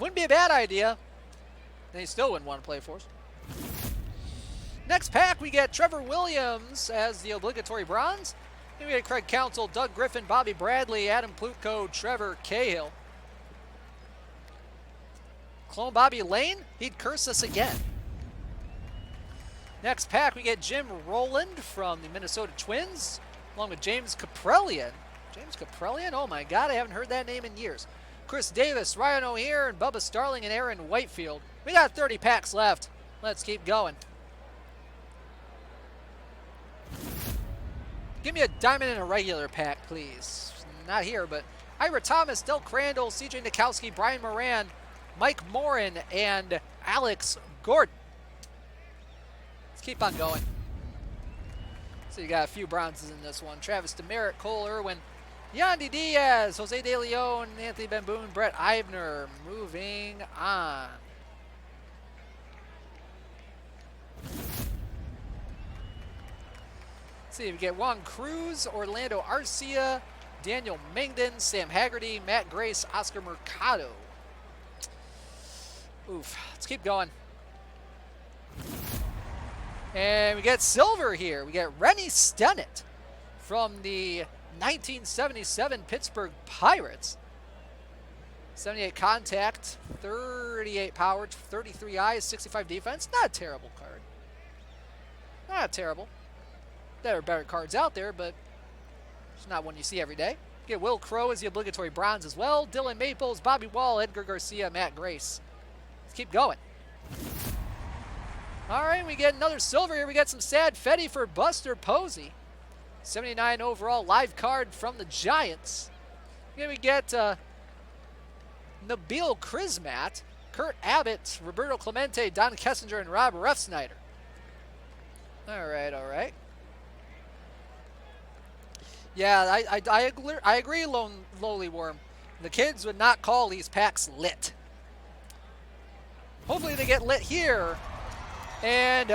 Wouldn't be a bad idea. Then he still wouldn't want to play for us. Next pack, we get Trevor Williams as the obligatory bronze. Then we get Craig Counsell, Doug Griffin, Bobby Bradley, Adam Plutko, Trevor Cahill. Clone Bobby Lane, he'd curse us again. Next pack, we get Jim Rowland from the Minnesota Twins, along with James Kaprelian. James Kaprelian? Oh my God, I haven't heard that name in years. Chris Davis, Ryan O'Heir, and Bubba Starling, and Aaron Whitefield. We got 30 packs left. Let's keep going. Give me a diamond in a regular pack, please. Not here, but Ira Thomas, Del Crandall, CJ Nikowski, Brian Moran, Mike Morin, and Alex Gordon. Let's keep on going. So you got a few bronzes in this one. Travis Demeritte, Cole Irwin, Yandy Diaz, Jose De Leon, Anthony Benboon, Brett Eibner. Moving on. Let's see, we get Juan Cruz, Orlando Arcia, Daniel Mengden, Sam Haggerty, Matt Grace, Oscar Mercado. Oof. Let's keep going. And we get silver here. We get Rennie Stennett from the 1977 Pittsburgh Pirates. 78 contact, 38 power, 33 eyes, 65 defense. Not a terrible card. Not terrible. There are better cards out there, but it's not one you see every day. Get Will Crow as the obligatory bronze as well. Dylan Maples, Bobby Wall, Edgar Garcia, Matt Grace. Let's keep going. All right, we get another silver here. We got some Sad Fetty for Buster Posey. 79 overall live card from the Giants. Here we get Nabil Krismat, Kurt Abbott, Roberto Clemente, Don Kessinger, and Rob Refsnyder. All right, all right. Yeah, I agree, Lowly Worm. The kids would not call these packs lit. Hopefully they get lit here. And,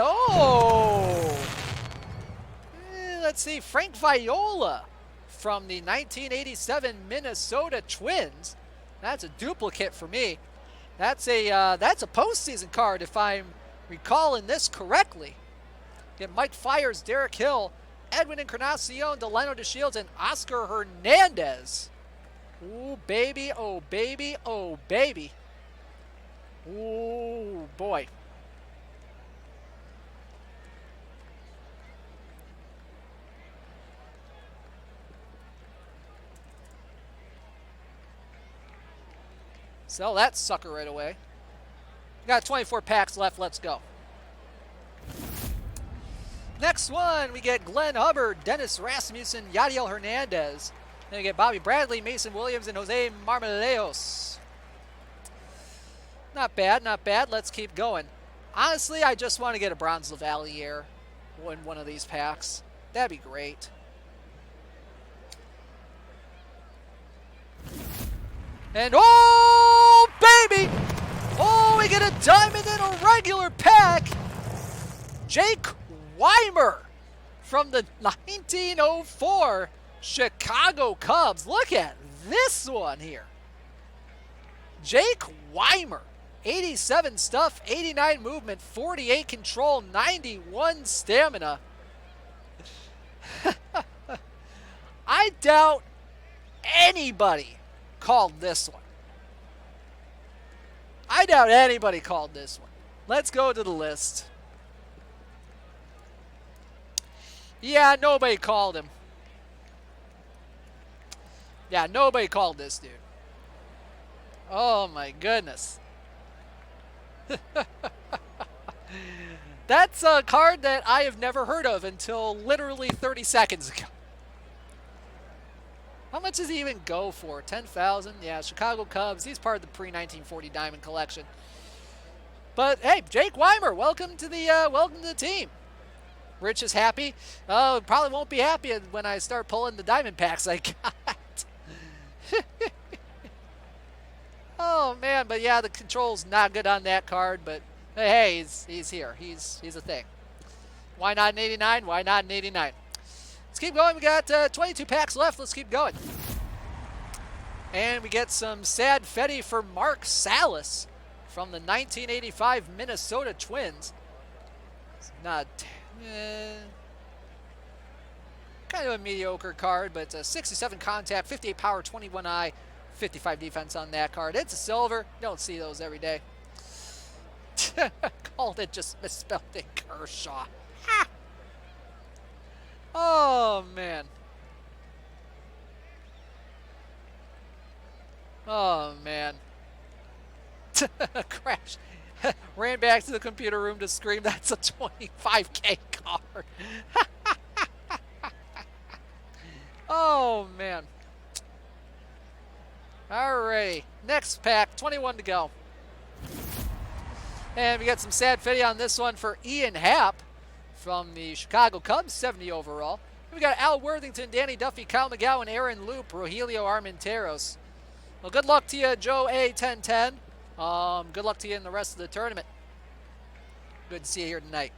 let's see, Frank Viola from the 1987 Minnesota Twins. That's a duplicate for me. That's a postseason card if I'm recalling this correctly. Get Mike Fiers, Derek Hill, Edwin Encarnacion, Delano DeShields, and Oscar Hernandez. Ooh, baby, oh, baby, oh, baby. Ooh, boy. Sell that sucker right away. Got 24 packs left. Let's go. Next one, we get Glenn Hubbard, Dennis Rasmussen, Yadiel Hernandez. Then we get Bobby Bradley, Mason Williams, and Jose Marmoleos. Not bad, not bad. Let's keep going. Honestly, I just want to get a Bronze Lavalier in one of these packs. That'd be great. And oh, baby! Oh, we get a diamond in a regular pack. Jake Weimer from the 1904 Chicago Cubs. Look at this one here. Jake Weimer, 87 stuff, 89 movement, 48 control, 91 stamina. I doubt anybody called this one. I doubt anybody called this one. Let's go to the list. Yeah, nobody called him. Yeah, nobody called this dude. Oh my goodness. That's a card that I have never heard of until literally 30 seconds ago. How much does he even go for? 10,000? Yeah, Chicago Cubs. He's part of the pre-1940 Diamond collection. But hey, Jake Weimer, welcome to the team. Rich is happy. Oh, probably won't be happy when I start pulling the diamond packs I got. Oh man, but yeah, the control's not good on that card. But hey, he's here. He's a thing. Why not an 89? Why not an 89? Let's keep going. We got 22 packs left. Let's keep going. And we get some sad Fetty for Mark Salas from the 1985 Minnesota Twins. It's not kind of a mediocre card, but it's a 67 contact, 58 power, 21 eye, 55 defense on that card. It's a silver. Don't see those every day. Called it just misspelled in Kershaw. Ha! Oh, man. Oh, man. Crash. Ran back to the computer room to scream, that's a 25K card. Oh, man. Alrighty. Next pack, 21 to go. And we got some sad Fitty on this one for Ian Happ from the Chicago Cubs, 70 overall. We got Al Worthington, Danny Duffy, Kyle McGowan, Aaron Loop, Rogelio Armenteros. Well, good luck to you, Joe A1010. Good luck to you in the rest of the tournament. Good to see you here tonight.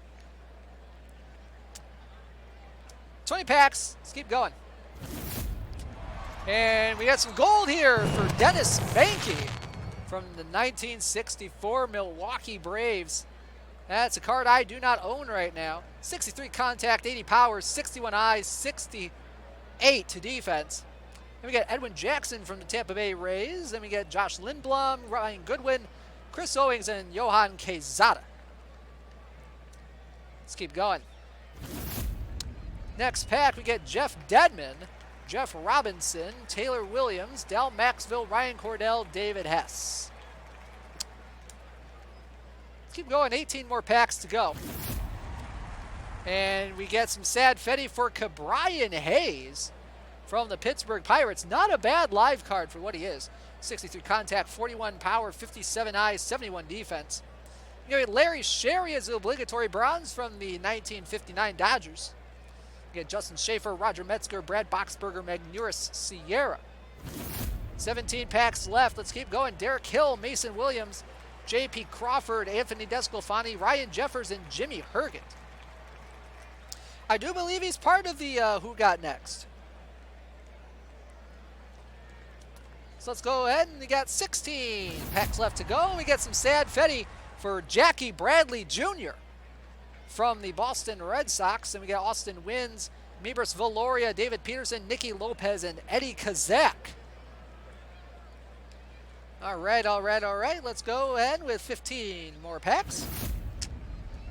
20 packs. Let's keep going. And we got some gold here for Dennis Banky from the 1964 Milwaukee Braves. That's a card I do not own right now. 63 contact, 80 power, 61 eyes, 68 to defense. Then we got Edwin Jackson from the Tampa Bay Rays. Then we get Josh Lindblom, Ryan Goodwin, Chris Owings, and Johan Quezada. Let's keep going. Next pack, we get Jeff Dedman, Jeff Robinson, Taylor Williams, Dal Maxville, Ryan Cordell, David Hess. Let's keep going. 18 more packs to go. And we get some sad Fetty for Cabrian Hayes from the Pittsburgh Pirates. Not a bad live card for what he is. 63 contact, 41 power, 57 eyes, 71 defense. You get Larry Sherry as the obligatory bronze from the 1959 Dodgers. You get Justin Schaefer, Roger Metzger, Brad Boxberger, Magnuris Sierra. 17 packs left. Let's keep going. Derek Hill, Mason Williams, J.P. Crawford, Anthony Desclafani, Ryan Jeffers, and Jimmy Herget. I do believe he's part of the Who Got Next. So let's go ahead, and we got 16 packs left to go. We get some sad Fetty for Jackie Bradley Jr. from the Boston Red Sox. And we got Austin Wins, Mebris Valoria, David Peterson, Nicky Lopez, and Eddie Kazak. All right. Let's go ahead with 15 more packs.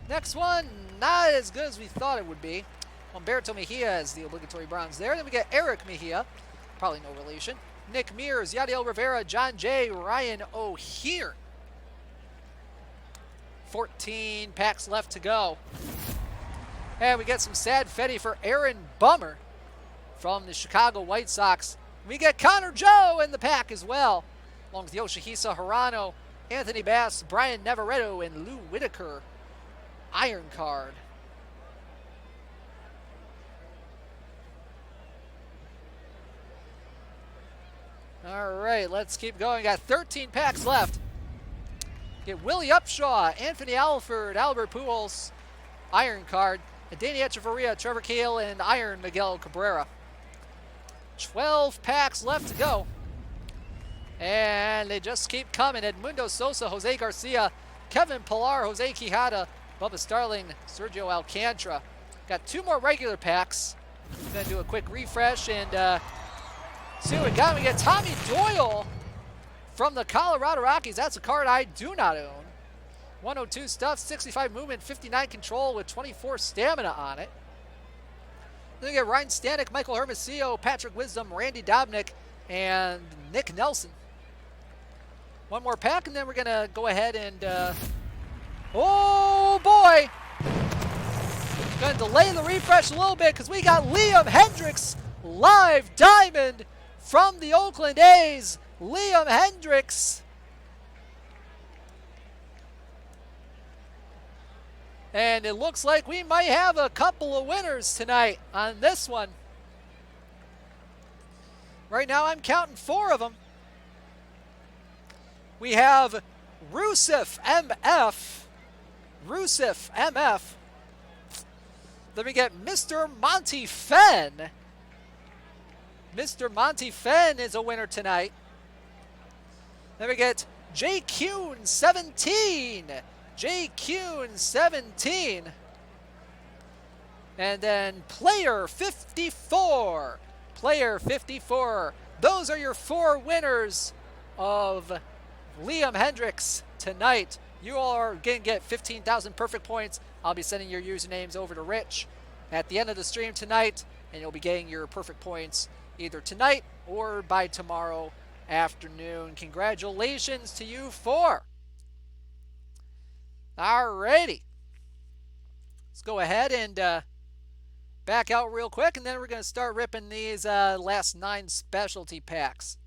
Next one, not as good as we thought it would be. Humberto Mejia is the obligatory bronze there. Then we get Eric Mejia, probably no relation. Nick Mears, Yadiel Rivera, John Jay, Ryan O'Hearn. 14 packs left to go. And we get some sad Fetty for Aaron Bummer from the Chicago White Sox. We get Connor Joe in the pack as well, along with Yoshihisa Hirano, Anthony Bass, Brian Navarreto, and Lou Whitaker. Iron card. All right, let's keep going. Got 13 packs left. Get Willie Upshaw, Anthony Alford, Albert Pujols, Iron card, and Danny Echeverria, Trevor Kale, and Iron Miguel Cabrera. 12 packs left to go. And they just keep coming. Edmundo Sosa, Jose Garcia, Kevin Pillar, Jose Quijada, Bubba Starling, Sergio Alcantara. Got 2 more regular packs. I'm going to do a quick refresh and see what we got. We get Tommy Doyle from the Colorado Rockies. That's a card I do not own. 102 stuff, 65 movement, 59 control with 24 stamina on it. Then we get Ryan Stanek, Michael Hermosillo, Patrick Wisdom, Randy Dobnik, and Nick Nelson. 1 more pack, and then we're going to go ahead and oh boy! Going to delay the refresh a little bit because we got Liam Hendricks, live diamond from the Oakland A's, Liam Hendricks. And it looks like we might have a couple of winners tonight on this one. Right now I'm counting 4 of them. We have Rusif MF. Rusif MF. Then we get Mr. Monty Fenn. Mr. Monty Fenn is a winner tonight. Then we get J. Kuhn 17. J. Kuhn 17. And then Player 54. Player 54. Those are your 4 winners of Liam Hendricks tonight. You all are going to get 15,000 perfect points. I'll be sending your usernames over to Rich at the end of the stream tonight, and you'll be getting your perfect points either tonight or by tomorrow afternoon. Congratulations to you 4. Alrighty. Let's go ahead and back out real quick, and then we're going to start ripping these last 9 specialty packs.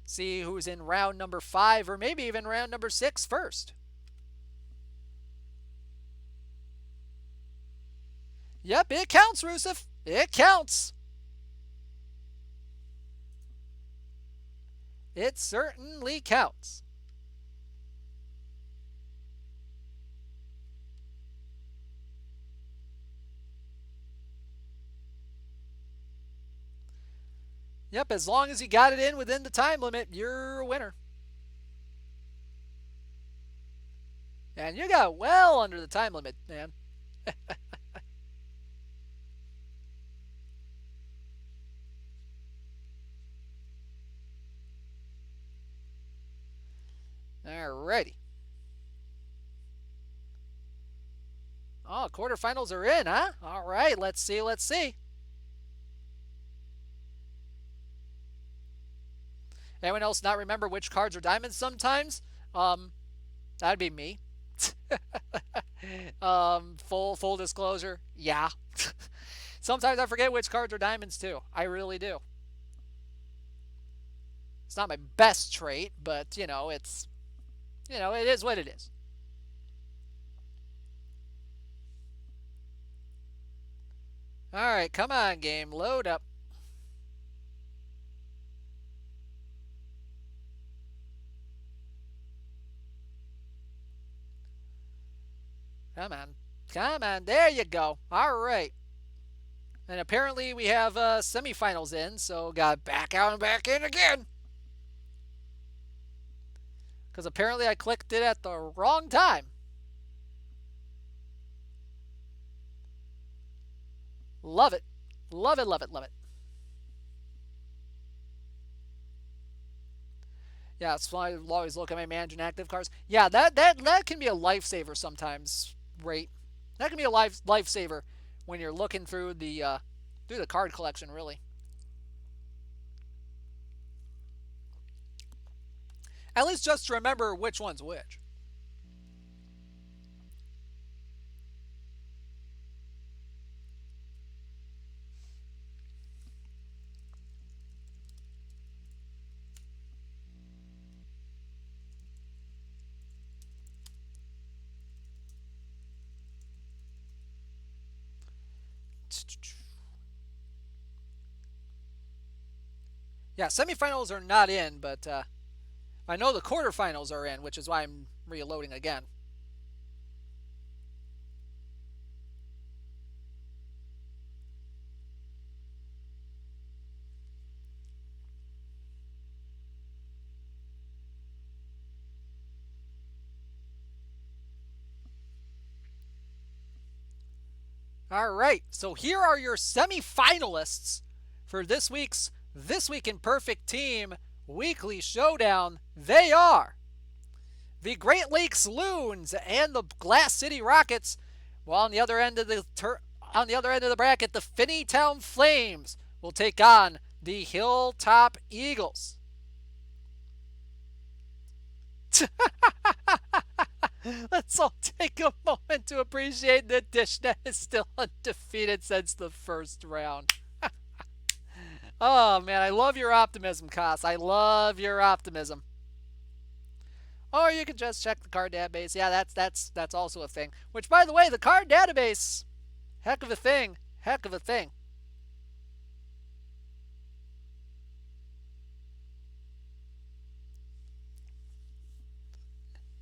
See who's in round number 5 or maybe even round number 6 first. Yep, it counts, Rusif. It counts. It certainly counts. Yep, as long as you got it in within the time limit, you're a winner. And you got well under the time limit, man. Alrighty. Oh, quarterfinals are in, huh? All right, let's see, let's see. Anyone else not remember which cards are diamonds sometimes? That'd be me. Full disclosure, yeah. Sometimes I forget which cards are diamonds too. I really do. It's not my best trait, but it is what it is. All right, come on, game, load up. Come on, there you go. All right. And apparently we have semifinals in, so got back out and back in again. Because apparently I clicked it at the wrong time. Love it. Love it, love it, love it. Yeah, it's why I always look at my managing active cards. Yeah, that can be a lifesaver sometimes, right? That can be a lifesaver when you're looking through the card collection, really. At least just to remember which one's which. Yeah, semifinals are not in, but I know the quarterfinals are in, which is why I'm reloading again. All right, so here are your semifinalists for this week's This Week in Perfect Team Weekly Showdown. They are the Great Lakes Loons and the Glass City Rockets, while on the other end of the bracket, the Finneytown Flames will take on the Hilltop Eagles. Let's all take a moment to appreciate the dish that is still undefeated since the first round. Oh, man, I love your optimism, Koss. I love your optimism. Or you can just check the card database. Yeah, that's also a thing. Which, by the way, the card database, heck of a thing. Heck of a thing.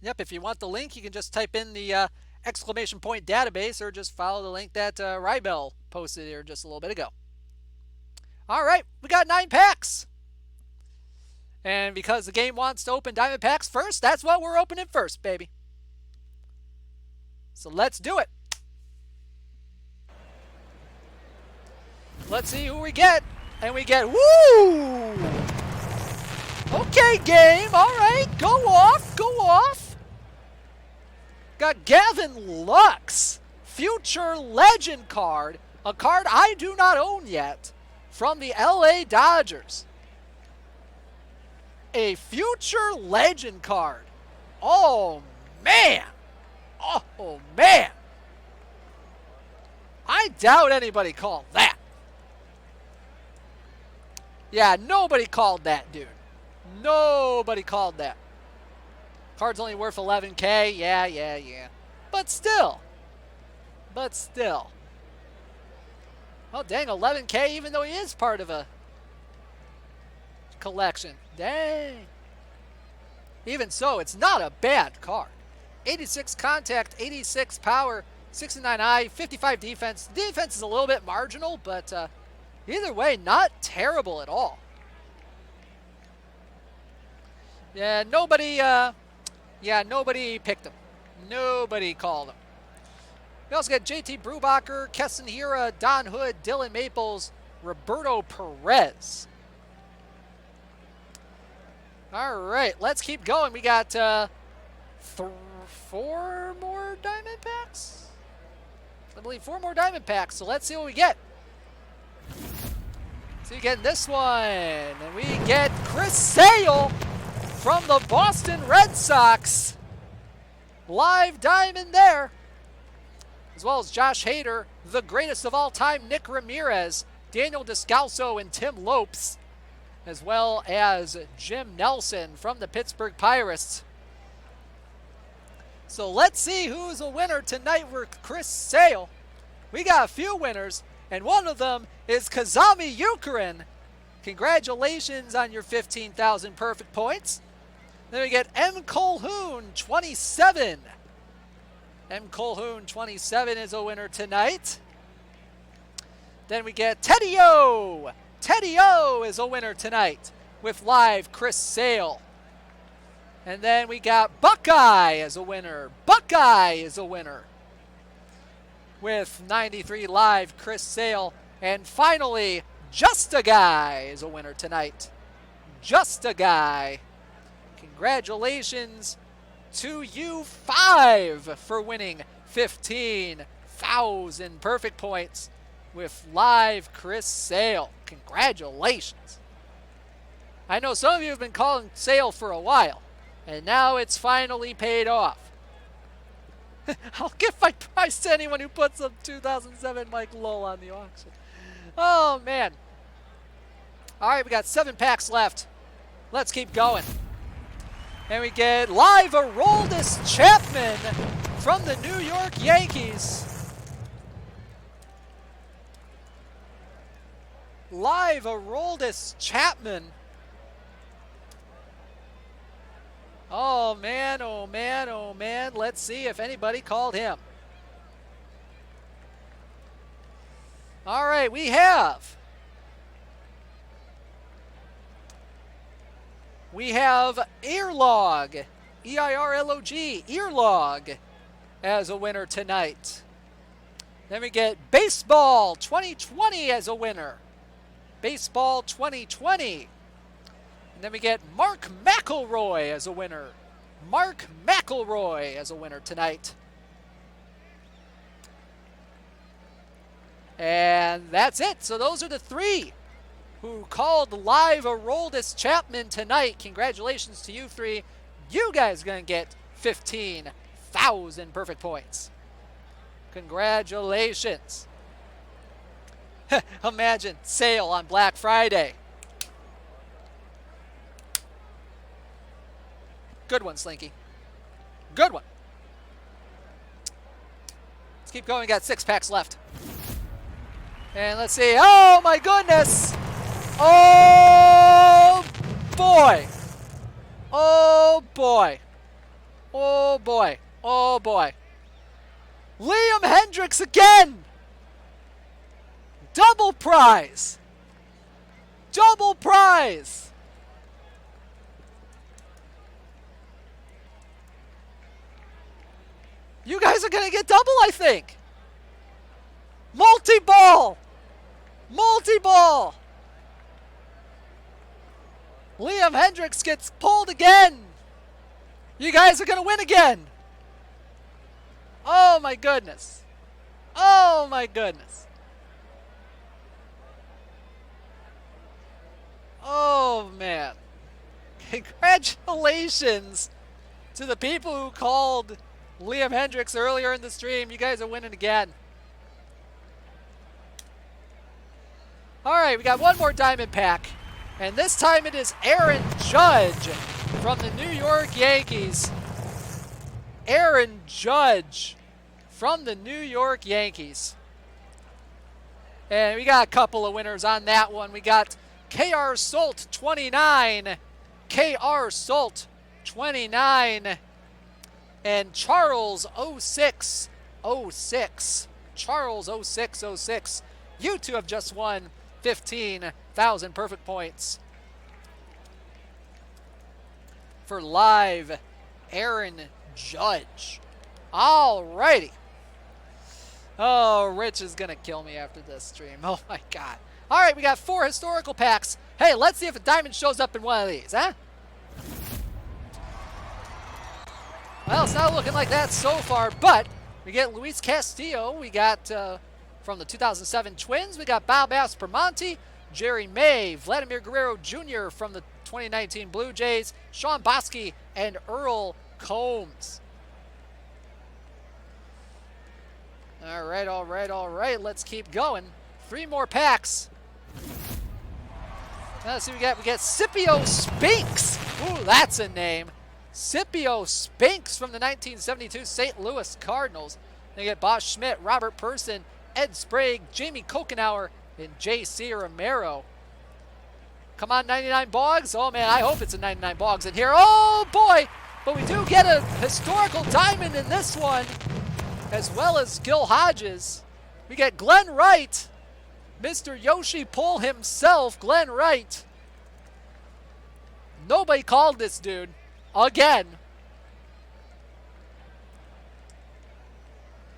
Yep, if you want the link, you can just type in the exclamation point database or just follow the link that Rybell posted here just a little bit ago. All right, we got 9 packs. And because the game wants to open diamond packs first, that's what we're opening first, baby. So let's do it. Let's see who we get. And we get, woo! Okay, game. All right, go off, go off. Got Gavin Lux, future legend card, a card I do not own yet, from the LA Dodgers. A future legend card. Oh, man. Oh, man. I doubt anybody called that. Yeah, nobody called that, dude. Nobody called that. Card's only worth 11K. Yeah. But still. Oh, dang, 11K, even though he is part of a collection. Dang. Even so, it's not a bad card. 86 contact, 86 power, 69 eye, 55 defense. The defense is a little bit marginal, but either way, not terrible at all. Yeah, nobody picked him. Nobody called him. We also got JT Brubacher, Keston Hira, Don Hood, Dylan Maples, Roberto Perez. All right, let's keep going. We got 4 more diamond packs? I believe 4 more diamond packs, so let's see what we get. So you get this one, and we get Chris Sale from the Boston Red Sox. Live diamond there. As well as Josh Hader, the greatest of all time, Nick Ramirez, Daniel Descalso, and Tim Lopes, as well as Jim Nelson from the Pittsburgh Pirates. So let's see who's a winner tonight with Chris Sale. We got a few winners, and one of them is Kazami Yukarin. Congratulations on your 15,000 perfect points. Then we get M. Colhoun, 27. M. Colhoun, 27 is a winner tonight. Then we get Teddy O. Teddy O is a winner tonight with live Chris Sale. And then we got Buckeye as a winner. Buckeye is a winner with 93 live Chris Sale. And finally, Just a Guy is a winner tonight. Just a Guy. Congratulations to you 5 for winning 15,000 perfect points with live Chris Sale. Congratulations. I know some of you have been calling Sale for a while, and now it's finally paid off. I'll give my prize to anyone who puts a 2007 Mike Lowell on the auction. Oh, man. All right, we got 7 packs left. Let's keep going. And we get live Aroldis Chapman from the New York Yankees. Live Aroldis Chapman. Oh, man, oh, man, oh, man. Let's see if anybody called him. All right, we have Earlog, E-I-R-L-O-G, Earlog as a winner tonight. Then we get Baseball 2020 as a winner. Baseball 2020. And then we get Mark McElroy as a winner. Mark McElroy as a winner tonight. And that's it. So those are the 3 who called live Aroldis Chapman tonight. Congratulations to you 3. You guys are going to get 15,000 perfect points. Congratulations. Imagine sale on Black Friday. Good one, Slinky. Good one. Let's keep going. We got 6 packs left. And let's see. Oh, my goodness. Oh, boy. Oh, boy. Oh, boy. Oh, boy. Liam Hendricks again. Double prize. Double prize. You guys are going to get double, I think. Multi-ball. Multi-ball. Liam Hendricks gets pulled again. You guys are going to win again. Oh, my goodness. Oh, my goodness. Oh, man. Congratulations to the people who called Liam Hendricks earlier in the stream. You guys are winning again. All right, we got one more diamond pack. And this time it is Aaron Judge from the New York Yankees. Aaron Judge from the New York Yankees. And we got a couple of winners on that one. We got KR Salt 29. KR Salt 29. And Charles 0606. Charles 0606. You two have just won 15,000 perfect points for live Aaron Judge. Alrighty. Oh, Rich is going to kill me after this stream. Oh my God. Alright, we got 4 historical packs. Hey, let's see if a diamond shows up in one of these, huh? Well, it's not looking like that so far, but we get Luis Castillo. We got from the 2007 Twins, we got Balbas Permonti, Jerry May, Vladimir Guerrero Jr. from the 2019 Blue Jays, Sean Bosky, and Earl Combs. All right, all right, all right. Let's keep going. 3 more packs. Now, let's see what we got. We got Scipio Spinks. Ooh, that's a name. Scipio Spinks from the 1972 St. Louis Cardinals. Then you get Bosch Schmidt, Robert Person, Ed Sprague, Jamie Kokenauer, and J.C. Romero. Come on, 99 Boggs. Oh, man, I hope it's a 99 Boggs in here. Oh, boy. But we do get a historical diamond in this one, as well as Gil Hodges. We get Glenn Wright, Mr. Yoshi Pull himself, Glenn Wright. Nobody called this dude. Again.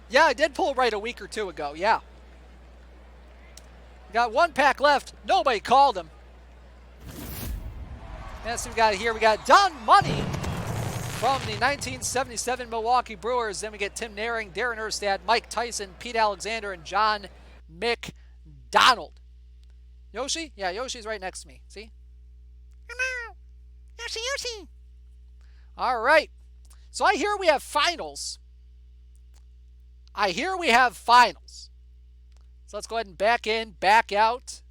Yeah, I did pull Wright a week or 2 ago, yeah. We got 1 pack left. Nobody called him. That's what we got here. We got Don Money from the 1977 Milwaukee Brewers. Then we get Tim Naring, Darren Erstad, Mike Tyson, Pete Alexander, and John McDonald. Yoshi? Yeah, Yoshi's right next to me. See? Yoshi, Yoshi. All right. So I hear we have finals. I hear we have finals. So let's go ahead and back in, back out,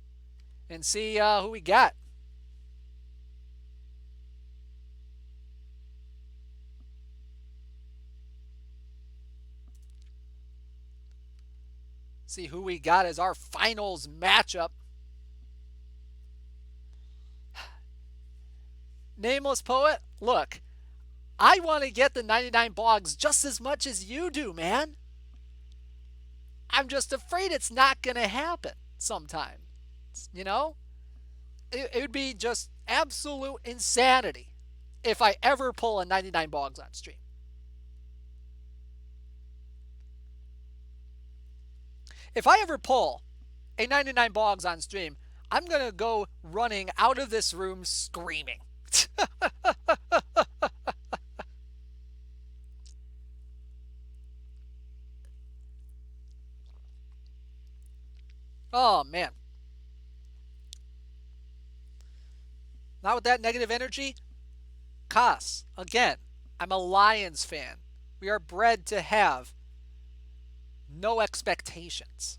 and see who we got. See who we got as our finals matchup. Nameless Poet, look, I want to get the 99 Boggs just as much as you do, man. I'm just afraid it's not going to happen sometime. You know? It would be just absolute insanity if I ever pull a 99 Boggs on stream. If I ever pull a 99 Boggs on stream, I'm going to go running out of this room screaming. Oh, man. Not with that negative energy. Koss, again, I'm a Lions fan. We are bred to have no expectations.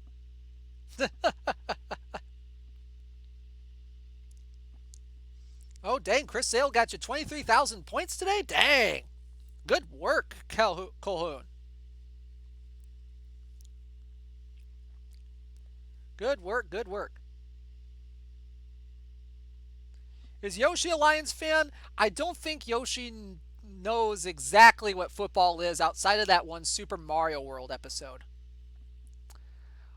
Oh, dang. Chris Sale got you 23,000 points today? Dang. Good work, Calhoun. Good work, good work. Is Yoshi a Lions fan? I don't think Yoshi knows exactly what football is outside of that one Super Mario World episode.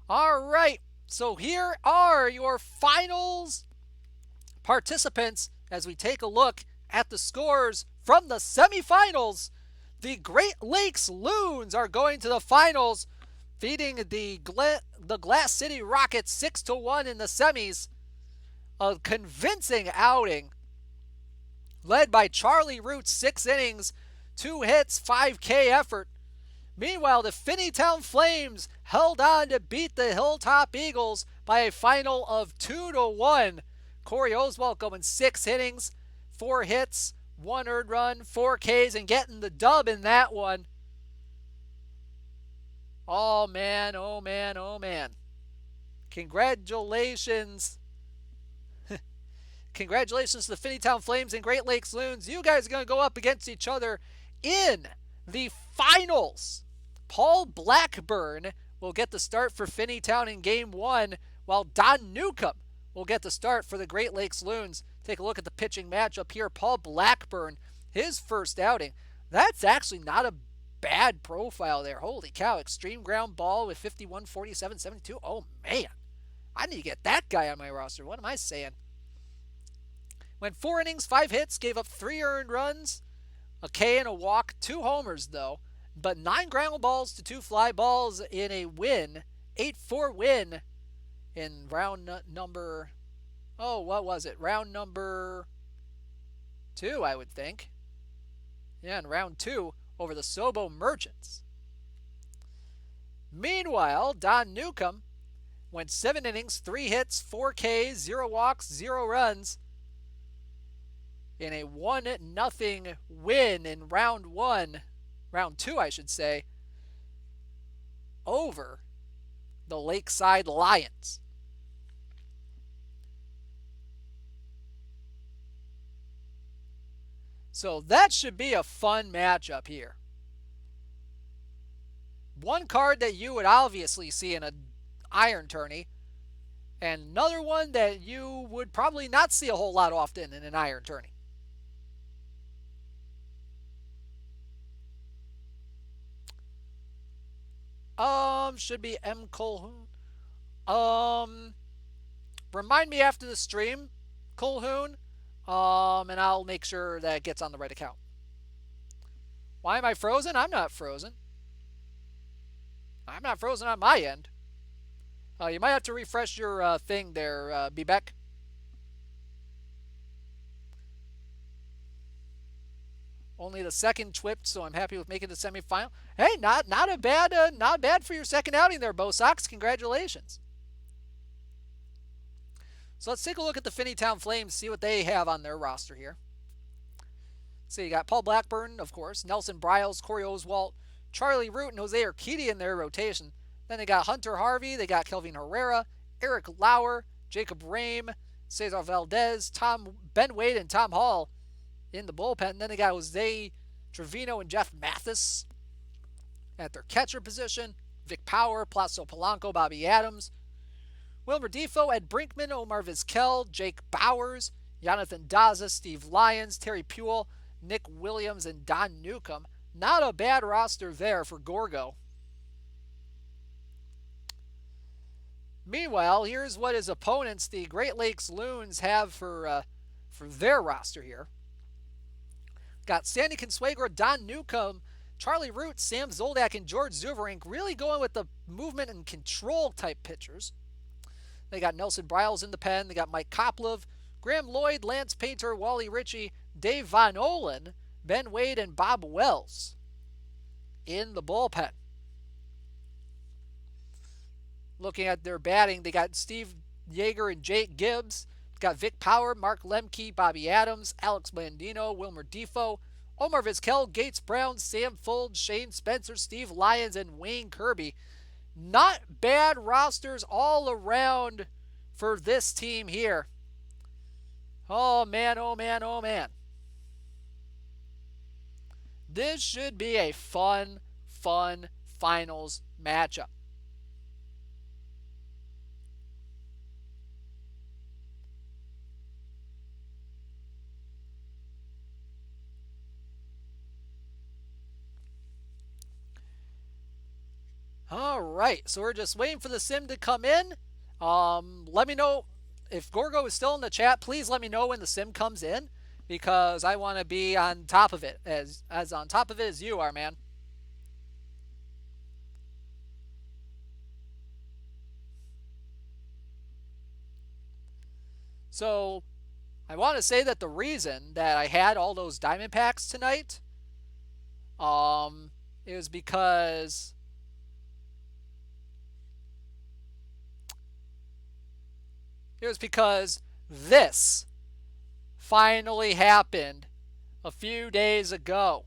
All right, so here are your finals participants as we take a look at the scores from the semifinals. The Great Lakes Loons are going to the finals, beating the Glass City Rockets 6-1 in the semis. A convincing outing led by Charlie Root's 6 innings, 2 hits, 5K effort. Meanwhile, the Finneytown Flames held on to beat the Hilltop Eagles by a final of 2-1. Corey Oswalt going 6 innings, 4 hits, 1 earned run, 4 Ks, and getting the dub in that one. Oh man, oh man, oh man. Congratulations. Congratulations to the Finneytown Flames and Great Lakes Loons. You guys are going to go up against each other in the finals. Paul Blackburn will get the start for Finneytown in Game 1, while Don Newcomb will get the start for the Great Lakes Loons. Take a look at the pitching matchup here. Paul Blackburn, his first outing. That's actually not a bad profile there. Holy cow, extreme ground ball with 51, 47, 72. Oh, man. I need to get that guy on my roster. What am I saying? Went 4 innings, 5 hits, gave up 3 earned runs, a K and a walk, 2 homers though, but 9 ground balls to 2 fly balls in a win, 8-4 win in round number, what was it? Round number 2, I would think. Yeah, in round 2 over the Sobo Merchants. Meanwhile, Don Newcomb went 7 innings, 3 hits, 4 Ks, 0 walks, 0 runs, in a 1-0 win in round 2, I should say, over the Lakeside Lions. So that should be a fun matchup here. One card that you would obviously see in an iron tourney, and another one that you would probably not see a whole lot often in an iron tourney. Should be M. Colhoun. Remind me after the stream, Colhoun, and I'll make sure that it gets on the right account. Why am I frozen? I'm not frozen. I'm not frozen on my end. You might have to refresh your thing there, Bebek. Only the second TWIPT, so I'm happy with making the semifinal. Hey, not bad for your second outing there, Bo Sox. Congratulations. So let's take a look at the Finneytown Flames, see what they have on their roster here. So you got Paul Blackburn, of course, Nelson Bryles, Corey Oswalt, Charlie Root, and Jose Urquidy in their rotation. Then they got Hunter Harvey, they got Kelvin Herrera, Eric Lauer, Jacob Rame, Cesar Valdez, Ben Wade, and Tom Hall in the bullpen. And then they got Jose Trevino and Jeff Mathis at their catcher position. Vic Power, Placido Polanco, Bobby Adams, Wilmer Defoe, Ed Brinkman, Omar Vizquel, Jake Bowers, Jonathan Daza, Steve Lyons, Terry Puel, Nick Williams, and Don Newcomb. Not a bad roster there for Gorgo. Meanwhile, here's what his opponents, the Great Lakes Loons, have for their roster here. Got Sandy Consuegra, Don Newcomb, Charlie Root, Sam Zoldak, and George Zuverink, really going with the movement and control type pitchers. They got Nelson Bryles in the pen. They got Mike Koplov, Graham Lloyd, Lance Painter, Wally Ritchie, Dave Von Olen, Ben Wade, and Bob Wells in the bullpen. Looking at their batting, they got Steve Yeager and Jake Gibbs. Got Vic Power, Mark Lemke, Bobby Adams, Alex Blandino, Wilmer Defoe, Omar Vizquel, Gates Brown, Sam Folds, Shane Spencer, Steve Lyons, and Wayne Kirby. Not bad rosters all around for this team here. Oh man, oh man, oh man. This should be a fun finals matchup. All right, so we're just waiting for the sim to come in. Let me know if Gorgo is still in the chat. Please let me know when the sim comes in, because I want to be on top of it, as on top of it as you are, man. So I want to say that the reason that I had all those diamond packs tonight, it was because this finally happened a few days ago.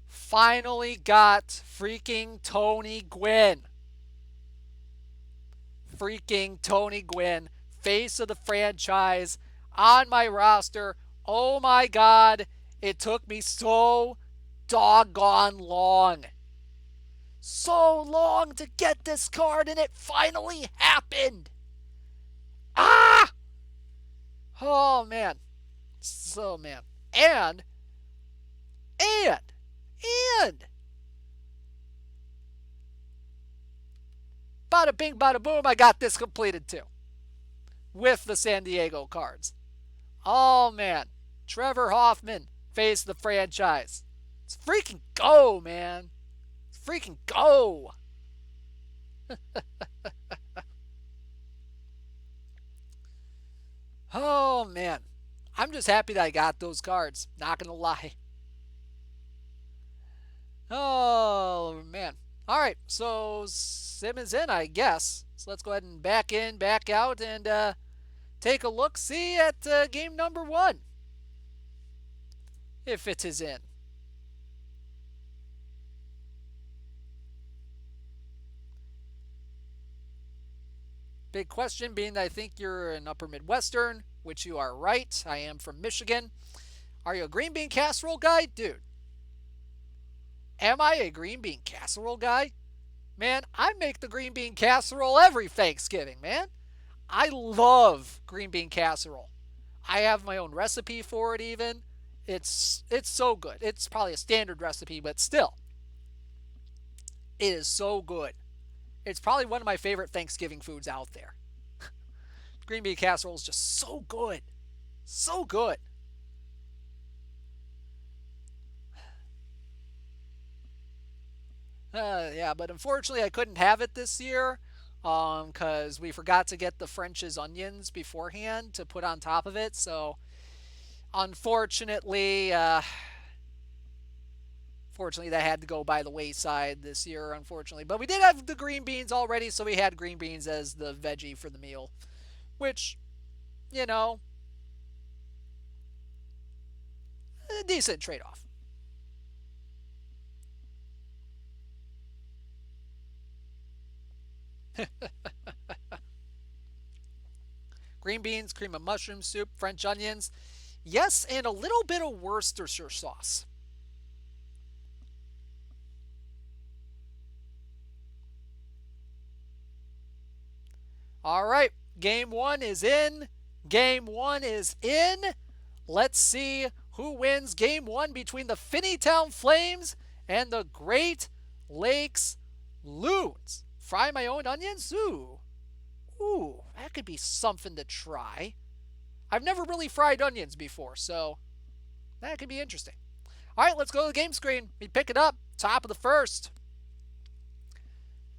Finally got freaking Tony Gwynn. Freaking Tony Gwynn, face of the franchise, on my roster. Oh my god, it took me so doggone long. So long to get this card, and it finally happened. Ah! Oh man. So man. And bada bing, bada boom, I got this completed too. With the San Diego cards. Oh man. Trevor Hoffman, face of the franchise. Let's freaking go, man. Let's freaking go. Oh man. I'm just happy that I got those cards. Not gonna lie. Oh man. Alright, so sim is in, I guess. So let's go ahead and back in, back out, and take a look, see at game number 1. If it is in. Big question being that I think you're an upper Midwestern, which you are right. I am from Michigan. Are you a green bean casserole guy? Dude. Am I a green bean casserole guy? Man, I make the green bean casserole every Thanksgiving, man. I love green bean casserole. I have my own recipe for it even. It's so good. It's probably a standard recipe, but still. It is so good. It's probably one of my favorite Thanksgiving foods out there. Green bean casserole is just so good. So good. Yeah, but unfortunately I couldn't have it this year because we forgot to get the French's onions beforehand to put on top of it. So unfortunately, fortunately, that had to go by the wayside this year, unfortunately. But we did have the green beans already, so we had green beans as the veggie for the meal. Which, you know, a decent trade-off. Green beans, cream of mushroom soup, French onions. Yes, and a little bit of Worcestershire sauce. All right, game 1 is in. Game 1 is in. Let's see who wins game 1 between the Finneytown Flames and the Great Lakes Loons. Fry my own onions? Ooh, that could be something to try. I've never really fried onions before, so that could be interesting. All right, let's go to the game screen. We pick it up, top of the first.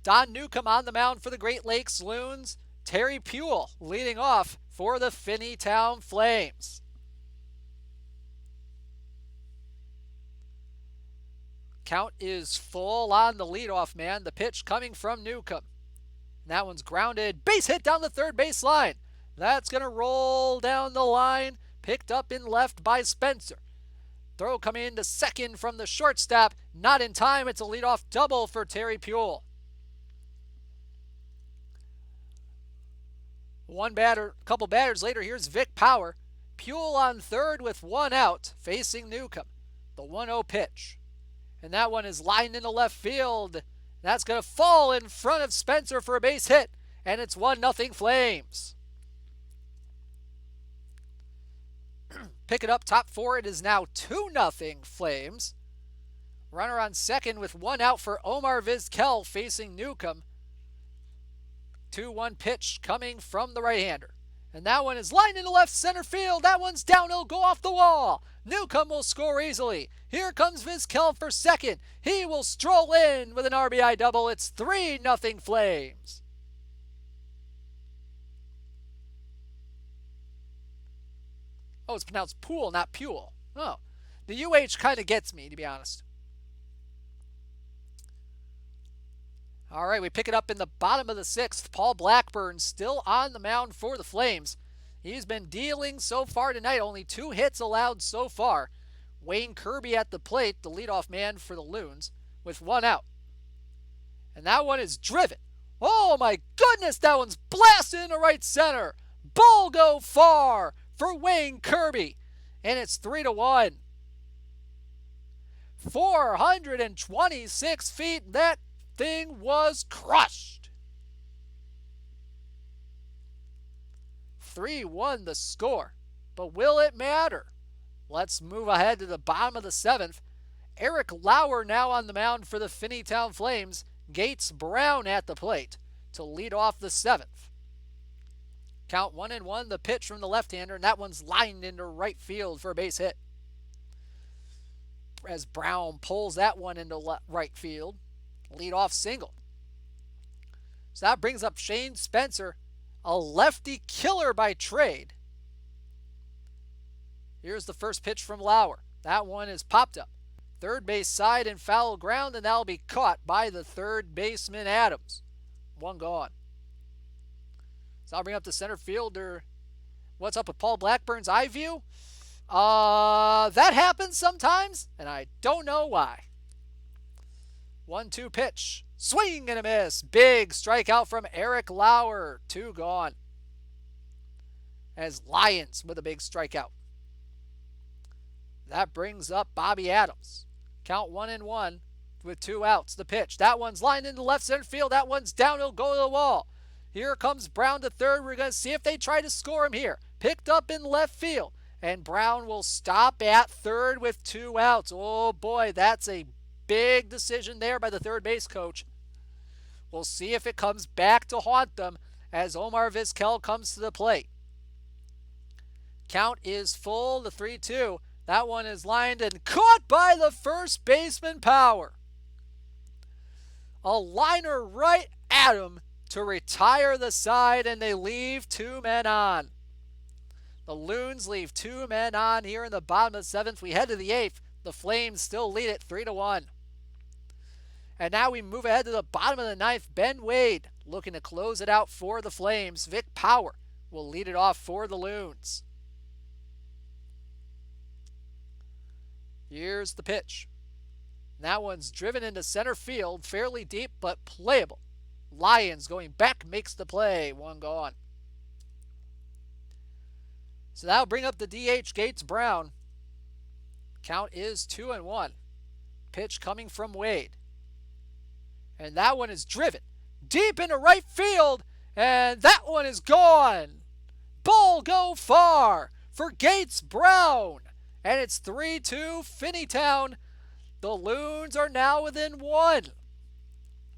Don Newcomb on the mound for the Great Lakes Loons. Terry Puel leading off for the Finneytown Flames. Count is full on the leadoff man. The pitch coming from Newcomb. And that one's grounded. Base hit down the third base line. That's going to roll down the line. Picked up in left by Spencer. Throw coming into second from the shortstop. Not in time. It's a leadoff double for Terry Puel. couple batters later, here's Vic Power. Puel on third with one out, facing Newcomb. The 1-0 pitch. And that one is lined into left field. That's going to fall in front of Spencer for a base hit. And it's 1-0 Flames. Pick it up, top four. It is now 2-0 Flames. Runner on second with one out for Omar Vizquel facing Newcomb. 2-1 pitch coming from the right-hander. And that one is lined into left center field. That one's down. It'll go off the wall. Newcomb will score easily. Here comes Vizquel for second. He will stroll in with an RBI double. It's 3-0 Flames. Oh, it's pronounced Pool, not Puel. Oh, the UH kind of gets me, to be honest. All right, we pick it up in the bottom of the sixth. Paul Blackburn still on the mound for the Flames. He's been dealing so far tonight. Only 2 hits allowed so far. Wayne Kirby at the plate, the leadoff man for the Loons, with one out. And that one is driven. Oh my goodness, that one's blasted into right center. Ball go far for Wayne Kirby. And it's 3-1. 426 feet. That thing was crushed. 3-1 the score. But will it matter? Let's move ahead to the bottom of the seventh. Eric Lauer now on the mound for the Finneytown Flames. Gates Brown at the plate to lead off the seventh. Count 1-1, the pitch from the left-hander, and that one's lined into right field for a base hit. As Brown pulls that one into right field. Lead-off single. So that brings up Shane Spencer, a lefty killer by trade. Here's the first pitch from Lauer. That one is popped up. Third base side and foul ground, and that'll be caught by the third baseman Adams. One gone. So I'll bring up the center fielder. What's up with Paul Blackburn's eye view? That happens sometimes, and I don't know why. 1-2 pitch. Swing and a miss. Big strikeout from Eric Lauer. 2 gone. As Lions with a big strikeout. That brings up Bobby Adams. Count 1-1 with 2 outs. The pitch. That one's lined into left center field. That one's down. It'll go to the wall. Here comes Brown to third. We're going to see if they try to score him here. Picked up in left field. And Brown will stop at third with 2 outs. Oh boy, that's a big decision there by the third base coach. We'll see if it comes back to haunt them as Omar Vizquel comes to the plate. Count is full, the 3-2. That one is lined and caught by the first baseman Power. A liner right at him to retire the side, and they leave 2 men on. The Loons leave 2 men on here in the bottom of the seventh. We head to the eighth. The Flames still lead it 3-1. And now we move ahead to the bottom of the ninth. Ben Wade looking to close it out for the Flames. Vic Power will lead it off for the Loons. Here's the pitch. That one's driven into center field, fairly deep but playable. Lions going back makes the play. 1 gone. So that'll bring up the DH Gates Brown. Count is 2-1. Pitch coming from Wade. And that one is driven deep into right field. And that one is gone. Ball go far for Gates Brown. And it's 3-2 Finneytown. The Loons are now within 1.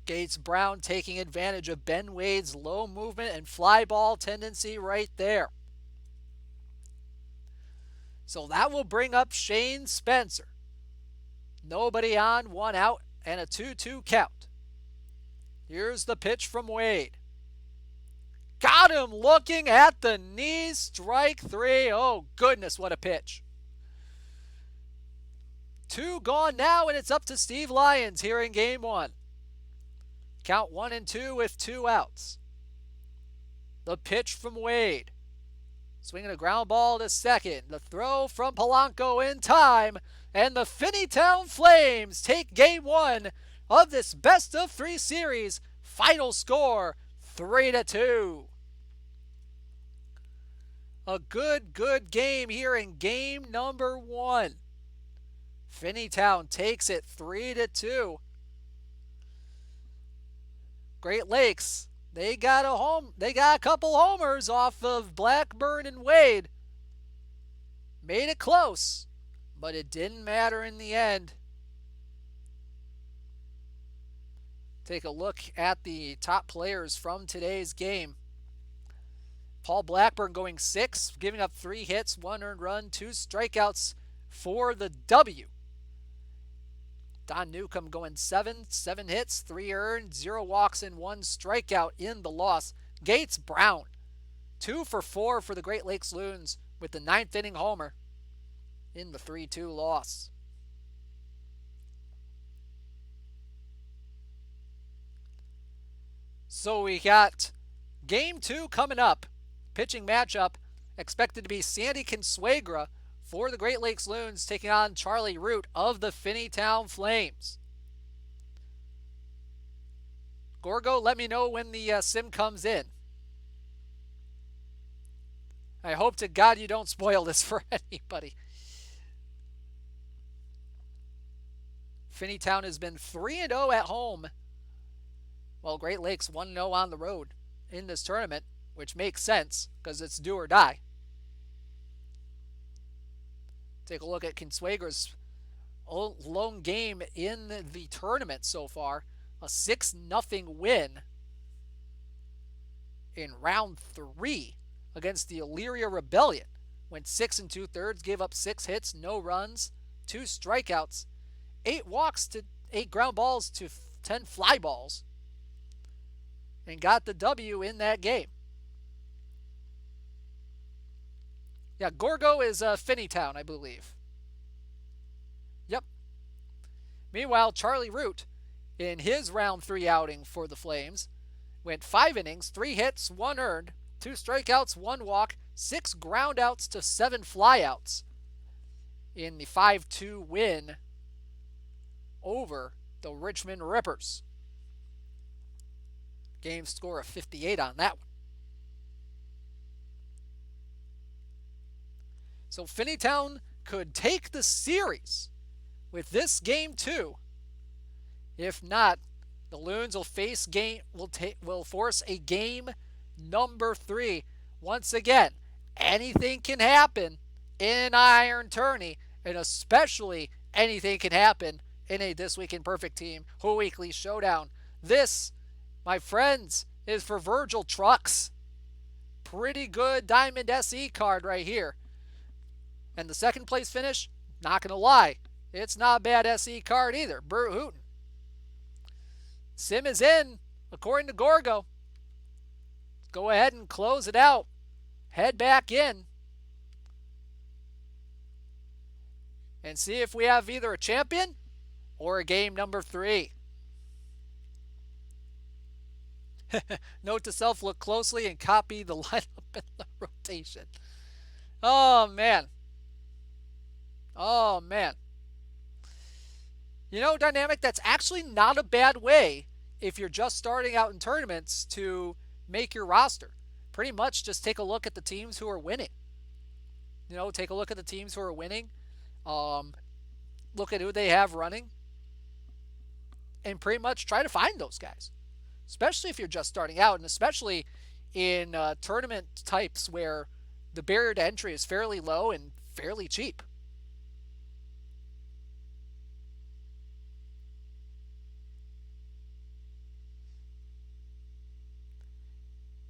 Gates Brown taking advantage of Ben Wade's low movement and fly ball tendency right there. So that will bring up Shane Spencer. Nobody on, 1 out, and a 2-2 count. Here's the pitch from Wade. Got him looking at the knees. Strike 3. Oh, goodness, what a pitch. 2 gone now, and it's up to Steve Lyons here in game 1. Count 1-2 with 2 outs. The pitch from Wade. Swinging a ground ball to second. The throw from Polanco in time. And the Finneytown Flames take game 1 of this best-of-3 series. Final score, 3-2. A good game here in game number 1. Finneytown takes it 3-2. Great Lakes, they got a couple homers off of Blackburn and Wade. Made it close, but it didn't matter in the end. Take a look at the top players from today's game. Paul Blackburn going 6, giving up 3 hits, 1 earned run, 2 strikeouts for the W. Don Newcomb going 7 hits, 3 earned, 0 walks, and 1 strikeout in the loss. Gates Brown, 2 for 4 for the Great Lakes Loons with the 9th inning homer in the 3-2 loss. So we got game 2 coming up. Pitching matchup expected to be Sandy Consuegra for the Great Lakes Loons taking on Charlie Root of the Finneytown Flames. Gorgo, let me know when the sim comes in. I hope to God you don't spoil this for anybody. Finneytown has been 3-0 at home, while Great Lakes 1-0 on the road in this tournament, which makes sense because it's do or die. Take a look at Consuegra's lone game in the tournament so far. A 6-0 win in round 3 against the Elyria Rebellion. Went 6 2/3, gave up 6 hits, no runs, 2 strikeouts, 8 walks to 8 ground balls to 10 fly balls, and got the W in that game. Yeah, Gorgo is Finneytown, I believe. Yep. Meanwhile, Charlie Root, in his round 3 outing for the Flames, went 5 innings, 3 hits, 1 earned, 2 strikeouts, 1 walk, 6 groundouts to 7 flyouts in the 5-2 win over the Richmond Rippers. Game score of 58 on that one. So Finneytown could take the series with this game 2. If not, the Loons will force a game number 3. Once again, anything can happen in Iron Tourney, and especially anything can happen in a This Week in Perfect Team Weekly Showdown. This, my friends, is for Virgil Trucks. Pretty good Diamond SE card right here. And the second place finish, not going to lie, it's not a bad SE card either. Burt Hooten. Sim is in, according to Gorgo. Go ahead and close it out. Head back in. And see if we have either a champion or a game number 3. Note to self, look closely and copy the lineup in the rotation. Oh, man. Oh, man. You know, Dynamic, that's actually not a bad way if you're just starting out in tournaments to make your roster. Pretty much just take a look at the teams who are winning. You know, take a look at the teams who are winning. Look at who they have running. And pretty much try to find those guys. Especially if you're just starting out, and especially in tournament types where the barrier to entry is fairly low and fairly cheap.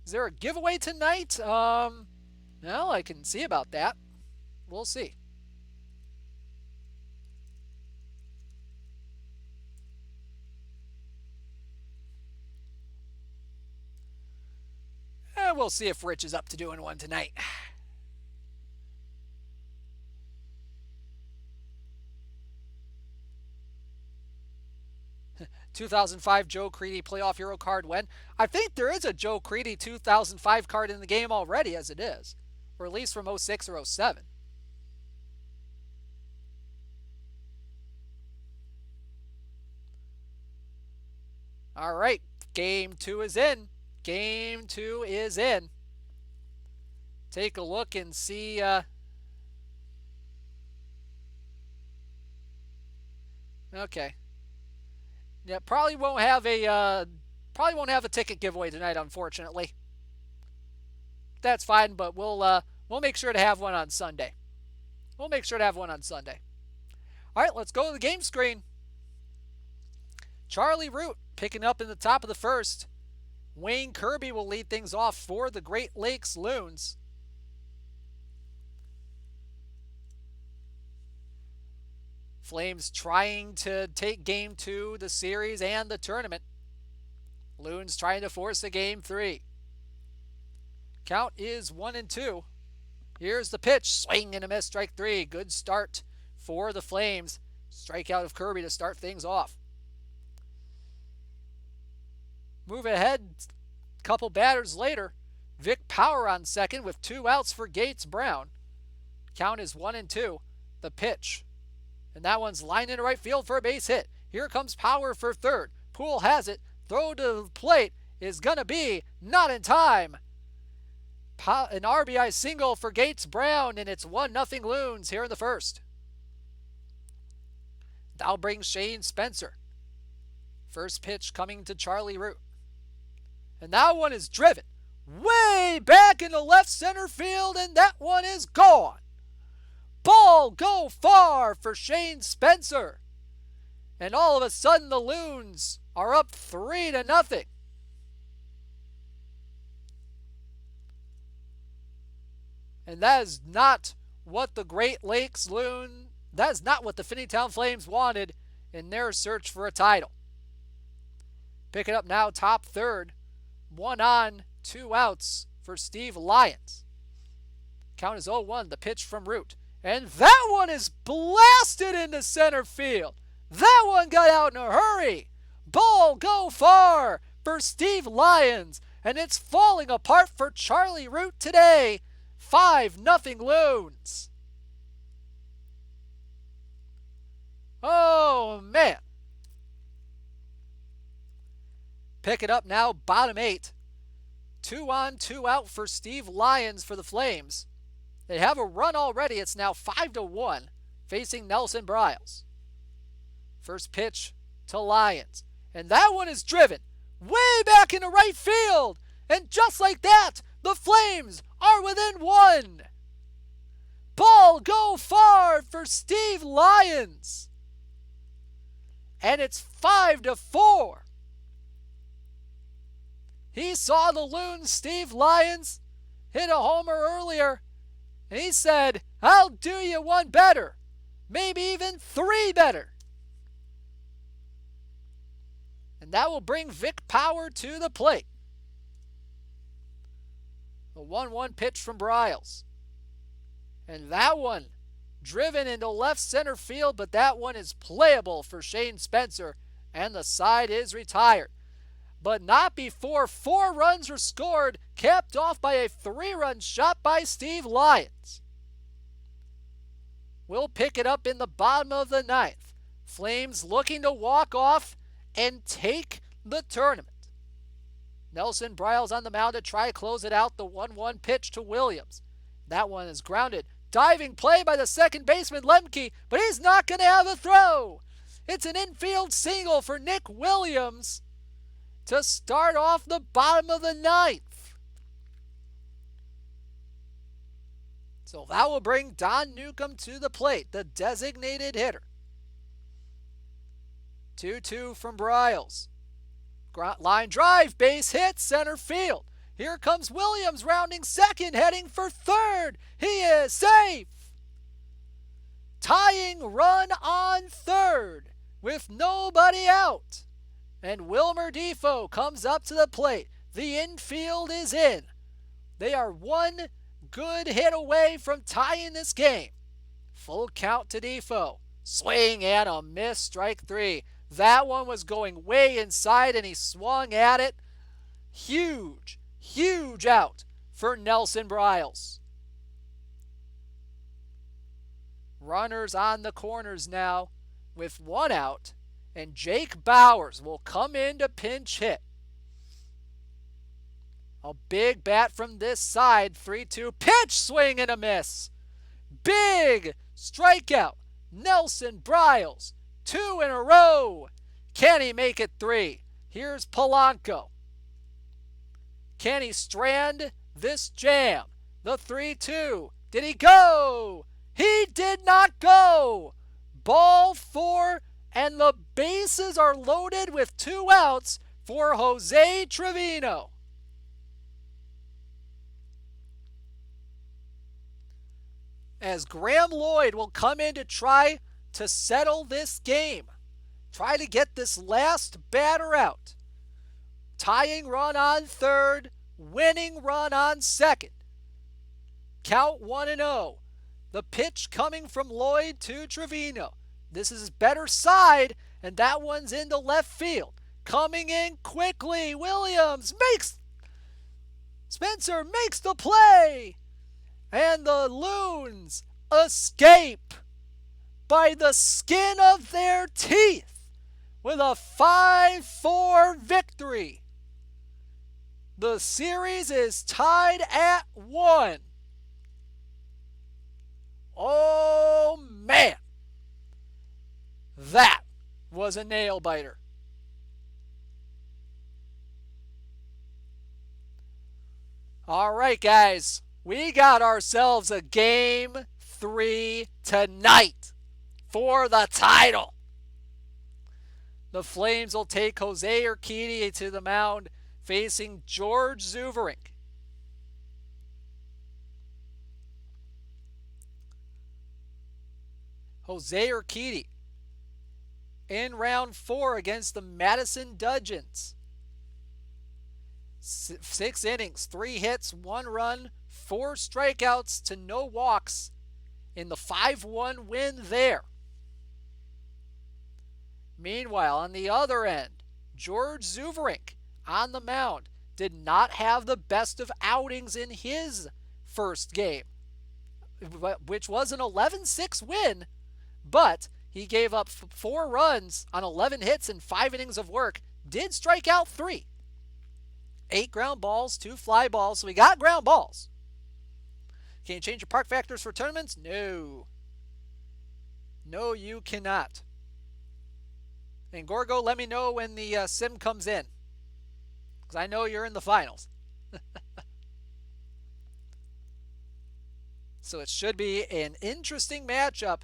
Is there a giveaway tonight? Well, I can see about that. We'll see. We'll see if Rich is up to doing one tonight. ...2005 Joe Creedy playoff hero card when? I think there is a Joe Creedy 2005 card in the game already as it is. Or at least from 06 or 07. All right, game 2 is in. Game 2 is in. take a look and see. Okay. Yeah, probably won't have a ticket giveaway tonight, unfortunately. That's fine, but we'll make sure to have one on Sunday. We'll make sure to have one on Sunday. All right, let's go to the game screen. Charlie Root picking up in the top of the first. Wayne Kirby will lead things off for the Great Lakes Loons. Flames trying to take game 2, the series, and the tournament. Loons trying to force a game 3. Count is 1-2. Here's the pitch. Swing and a miss, strike 3. Good start for the Flames. Strikeout of Kirby to start things off. Move ahead a couple batters later. Vic Power on second with 2 outs for Gates Brown. Count is 1-2. The pitch. And that one's lined into right field for a base hit. Here comes Power for third. Poole has it. Throw to the plate is going to be not in time. An RBI single for Gates Brown, and it's 1-0 Loons here in the first. That'll bring Shane Spencer. First pitch coming to Charlie Root. And that one is driven way back into left center field, and that one is gone. Ball go far for Shane Spencer. And all of a sudden the Loons are up 3-0. And that is not what the Great Lakes Loon, that is not what the Finneytown Flames wanted in their search for a title. Pick it up now, top third. 1 on, 2 outs for Steve Lyons. Count is 0-1, the pitch from Root. And that one is blasted into center field. That one got out in a hurry. Ball go far for Steve Lyons. And it's falling apart for Charlie Root today. 5-0 Loons. Oh, man. Pick it up now, bottom 8. 2 on, 2 out for Steve Lyons for the Flames. They have a run already. It's now 5-1 facing Nelson Briles. First pitch to Lyons. And that one is driven way back into right field. And just like that, the Flames are within 1. Ball go far for Steve Lyons. And it's 5-4. He saw the Loons, Steve Lyons, hit a homer earlier. And he said, I'll do you one better. Maybe even 3 better. And that will bring Vic Power to the plate. A 1-1 pitch from Briles. And that one driven into left center field, but that one is playable for Shane Spencer, and the side is retired. But not before 4 runs were scored, capped off by a 3-run shot by Steve Lyons. We'll pick it up in the bottom of the 9th. Flames looking to walk off and take the tournament. Nelson Briles on the mound to try to close it out. The 1-1 pitch to Williams. That one is grounded. Diving play by the second baseman Lemke, but he's not going to have a throw. It's an infield single for Nick Williams to start off the bottom of the 9th. So that will bring Don Newcomb to the plate, the designated hitter. 2-2 from Briles. Line drive, base hit, center field. Here comes Williams rounding second, heading for third. He is safe. Tying run on third with nobody out. And Wilmer Defoe comes up to the plate. The infield is in. They are 1 good hit away from tying this game. Full count to Defoe. Swing and a miss, strike 3. That one was going way inside and he swung at it. Huge, huge out for Nelson Briles. Runners on the corners now with 1 out. And Jake Bowers will come in to pinch hit. A big bat from this side. 3-2. Pitch, swing and a miss. Big strikeout. Nelson Bryles. 2 in a row. Can he make it 3? Here's Polanco. Can he strand this jam? The 3-2. Did he go? He did not go. Ball 4, and the bases are loaded with 2 outs for Jose Trevino. As Graham Lloyd will come in to try to settle this game. Try to get this last batter out. Tying run on third, winning run on second. Count 1-0. The pitch coming from Lloyd to Trevino. This is his better side, and that one's into left field. Coming in quickly, Williams Spencer makes the play. And the Loons escape by the skin of their teeth with a 5-4 victory. The series is tied at 1. Oh, man. That was a nail-biter. All right, guys. We got ourselves a Game 3 tonight for the title. The Flames will take Jose Urquidy to the mound facing George Zuverink. Jose Urquidy in round 4 against the Madison Dudgeons. 6 innings, 3 hits, 1 run, 4 strikeouts to no walks in the 5-1 win there. Meanwhile, on the other end, George Zuverink on the mound did not have the best of outings in his first game, which was an 11-6 win, but he gave up 4 runs on 11 hits and 5 innings of work, did strike out 3. 8 ground balls, 2 fly balls, so we got ground balls. Can you change your park factors for tournaments? No. No, you cannot. And Gorgo, let me know when the sim comes in, because I know you're in the finals. So it should be an interesting matchup.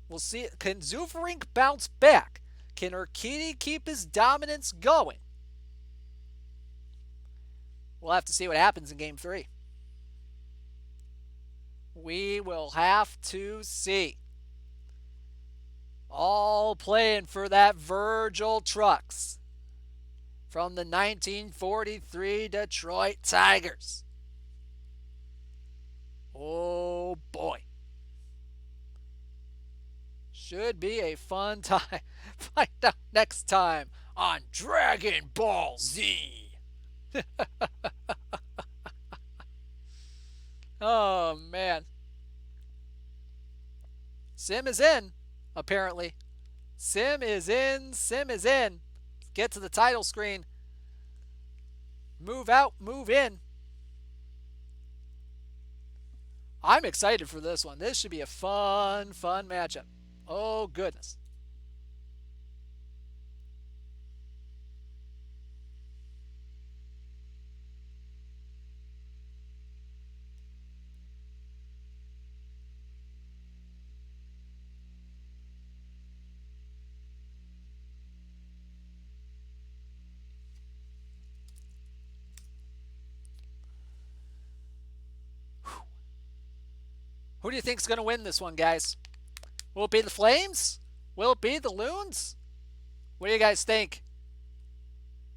We'll see. Can Zuverink bounce back? Can Urquidy keep his dominance going? We'll have to see what happens in Game 3. We will have to see. All playing for that Virgil Trucks from the 1943 Detroit Tigers. Oh boy. Should be a fun time. Find out next time on Dragon Ball Z. Oh, man. Sim is in, apparently. Sim is in. Sim is in. Get to the title screen. Move out, move in. I'm excited for this one. This should be a fun matchup. Oh, goodness. Who do you think is going to win this one, guys? Will it be the Flames? Will it be the Loons? What do you guys think?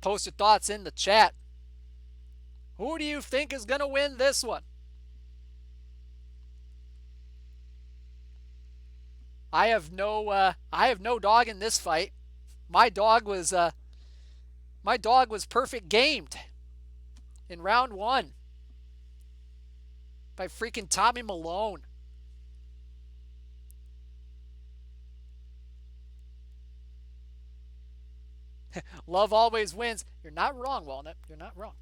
Post your thoughts in the chat. Who do you think is going to win this one? I have no dog in this fight. My dog was perfect gamed in round 1 by freaking Tommy Malone. Love always wins. You're not wrong, Walnut. You're not wrong.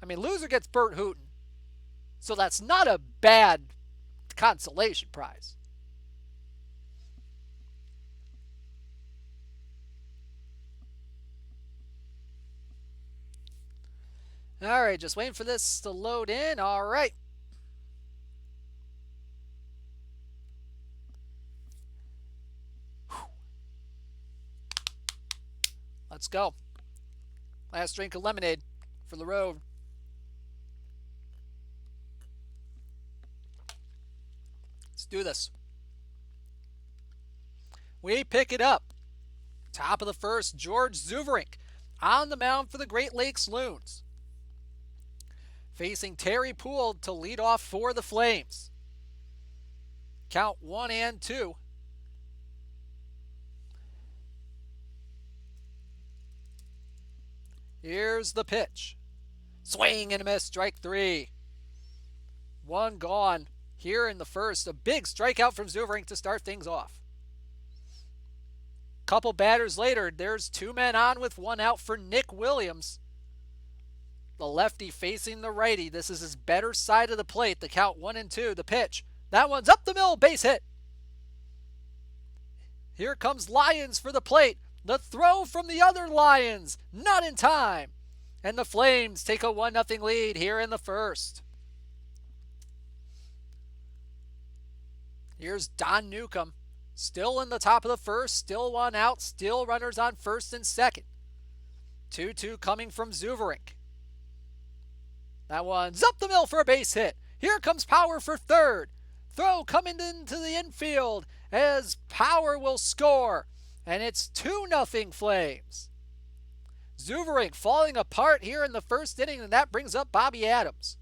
I mean, loser gets Burt Hooton. So that's not a bad consolation prize. All right, just waiting for this to load in. All right. Let's go. Last drink of lemonade for the road. Let's do this. We pick it up. Top of the first, George Zuverink on the mound for the Great Lakes Loons. Facing Terry Poole to lead off for the Flames. Count 1-2. Here's the pitch. Swing and a miss, strike 3. One gone here in the first. A big strikeout from Zuverink to start things off. Couple batters later, there's 2 men on with 1 out for Nick Williams. The lefty facing the righty. This is his better side of the plate. The count 1-2. The pitch. That one's up the middle. Base hit. Here comes Lyons for the plate. The throw from the other Lions. Not in time. And the Flames take a 1-0 lead here in the first. Here's Don Newcomb. Still in the top of the first. Still 1 out. Still runners on first and second. 2-2 coming from Zuverink. That one's up the middle for a base hit. Here comes Power for third. Throw coming into the infield as Power will score. And it's 2-0 Flames. Zuverink falling apart here in the first inning, and that brings up Bobby Adams.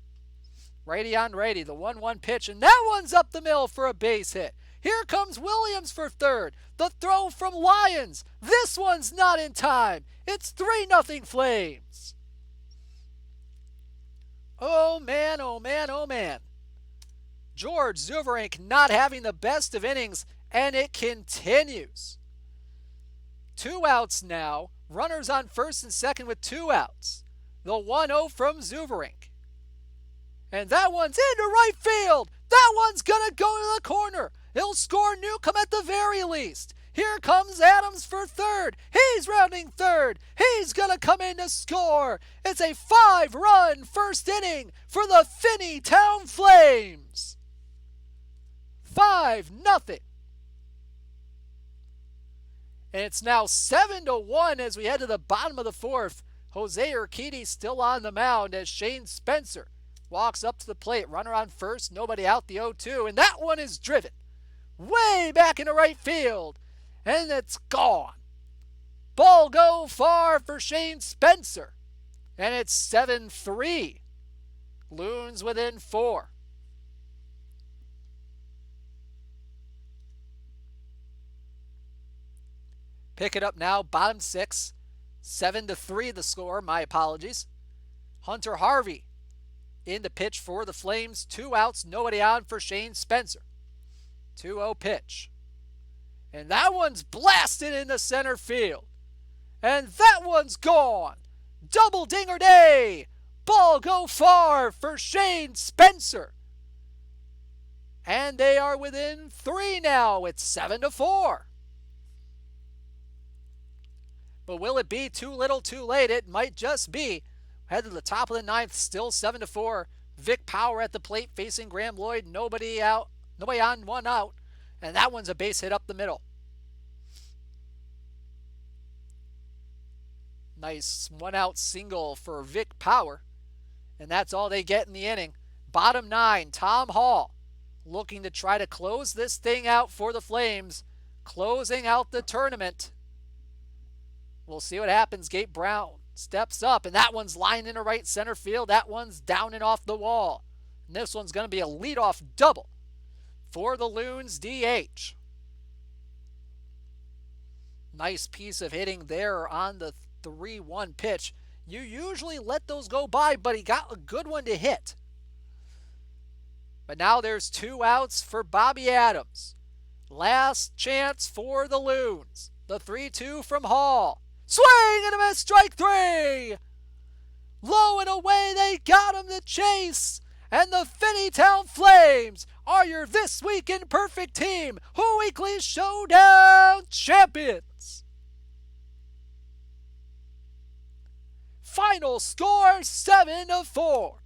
Righty on righty, the 1-1 pitch, and that one's up the middle for a base hit. Here comes Williams for third. The throw from Lyons. This one's not in time. It's 3-0 Flames. Oh man, oh man, oh man. George Zuverink not having the best of innings, and it continues. 2 outs now. Runners on first and second with 2 outs. The 1-0 from Zuverink. And that one's into right field. That one's going to go to the corner. He'll score Newcomb at the very least. Here comes Adams for third. He's rounding third. He's going to come in to score. It's a 5-run first inning for the Finneytown Flames. 5-0. And it's now 7-1 as we head to the bottom of the fourth. Jose Urquidy still on the mound as Shane Spencer walks up to the plate. Runner on first, nobody out, the 0-2. And that one is driven way back into right field. And it's gone. Ball go far for Shane Spencer. And it's 7-3. Loons within 4. Pick it up now, bottom 6. 7-3 the score, my apologies. Hunter Harvey in the pitch for the Flames. 2 outs, nobody on for Shane Spencer. 2-0 pitch. And that one's blasted into center field. And that one's gone. Double dinger day. Ball go far for Shane Spencer. And they are within 3 now. It's 7-4. But will it be too little too late? It might just be. Head to the top of the 9th, still 7-4. Vic Power at the plate facing Graham Lloyd. Nobody out. Nobody on, 1 out. And that one's a base hit up the middle. Nice 1-out single for Vic Power. And that's all they get in the inning. Bottom 9, Tom Hall looking to try to close this thing out for the Flames. Closing out the tournament. We'll see what happens. Gabe Brown steps up, and that one's lined into right center field. That one's down and off the wall. And this one's going to be a leadoff double for the Loons DH. Nice piece of hitting there on the 3-1 pitch. You usually let those go by, but he got a good one to hit. But now there's 2 outs for Bobby Adams. Last chance for the Loons. The 3-2 from Hall. Swing and a miss, strike 3. Low and away, they got him to chase. And the Finneytown Flames are your This Week in Perfect Team Weekly Showdown champions. Final score 7-4.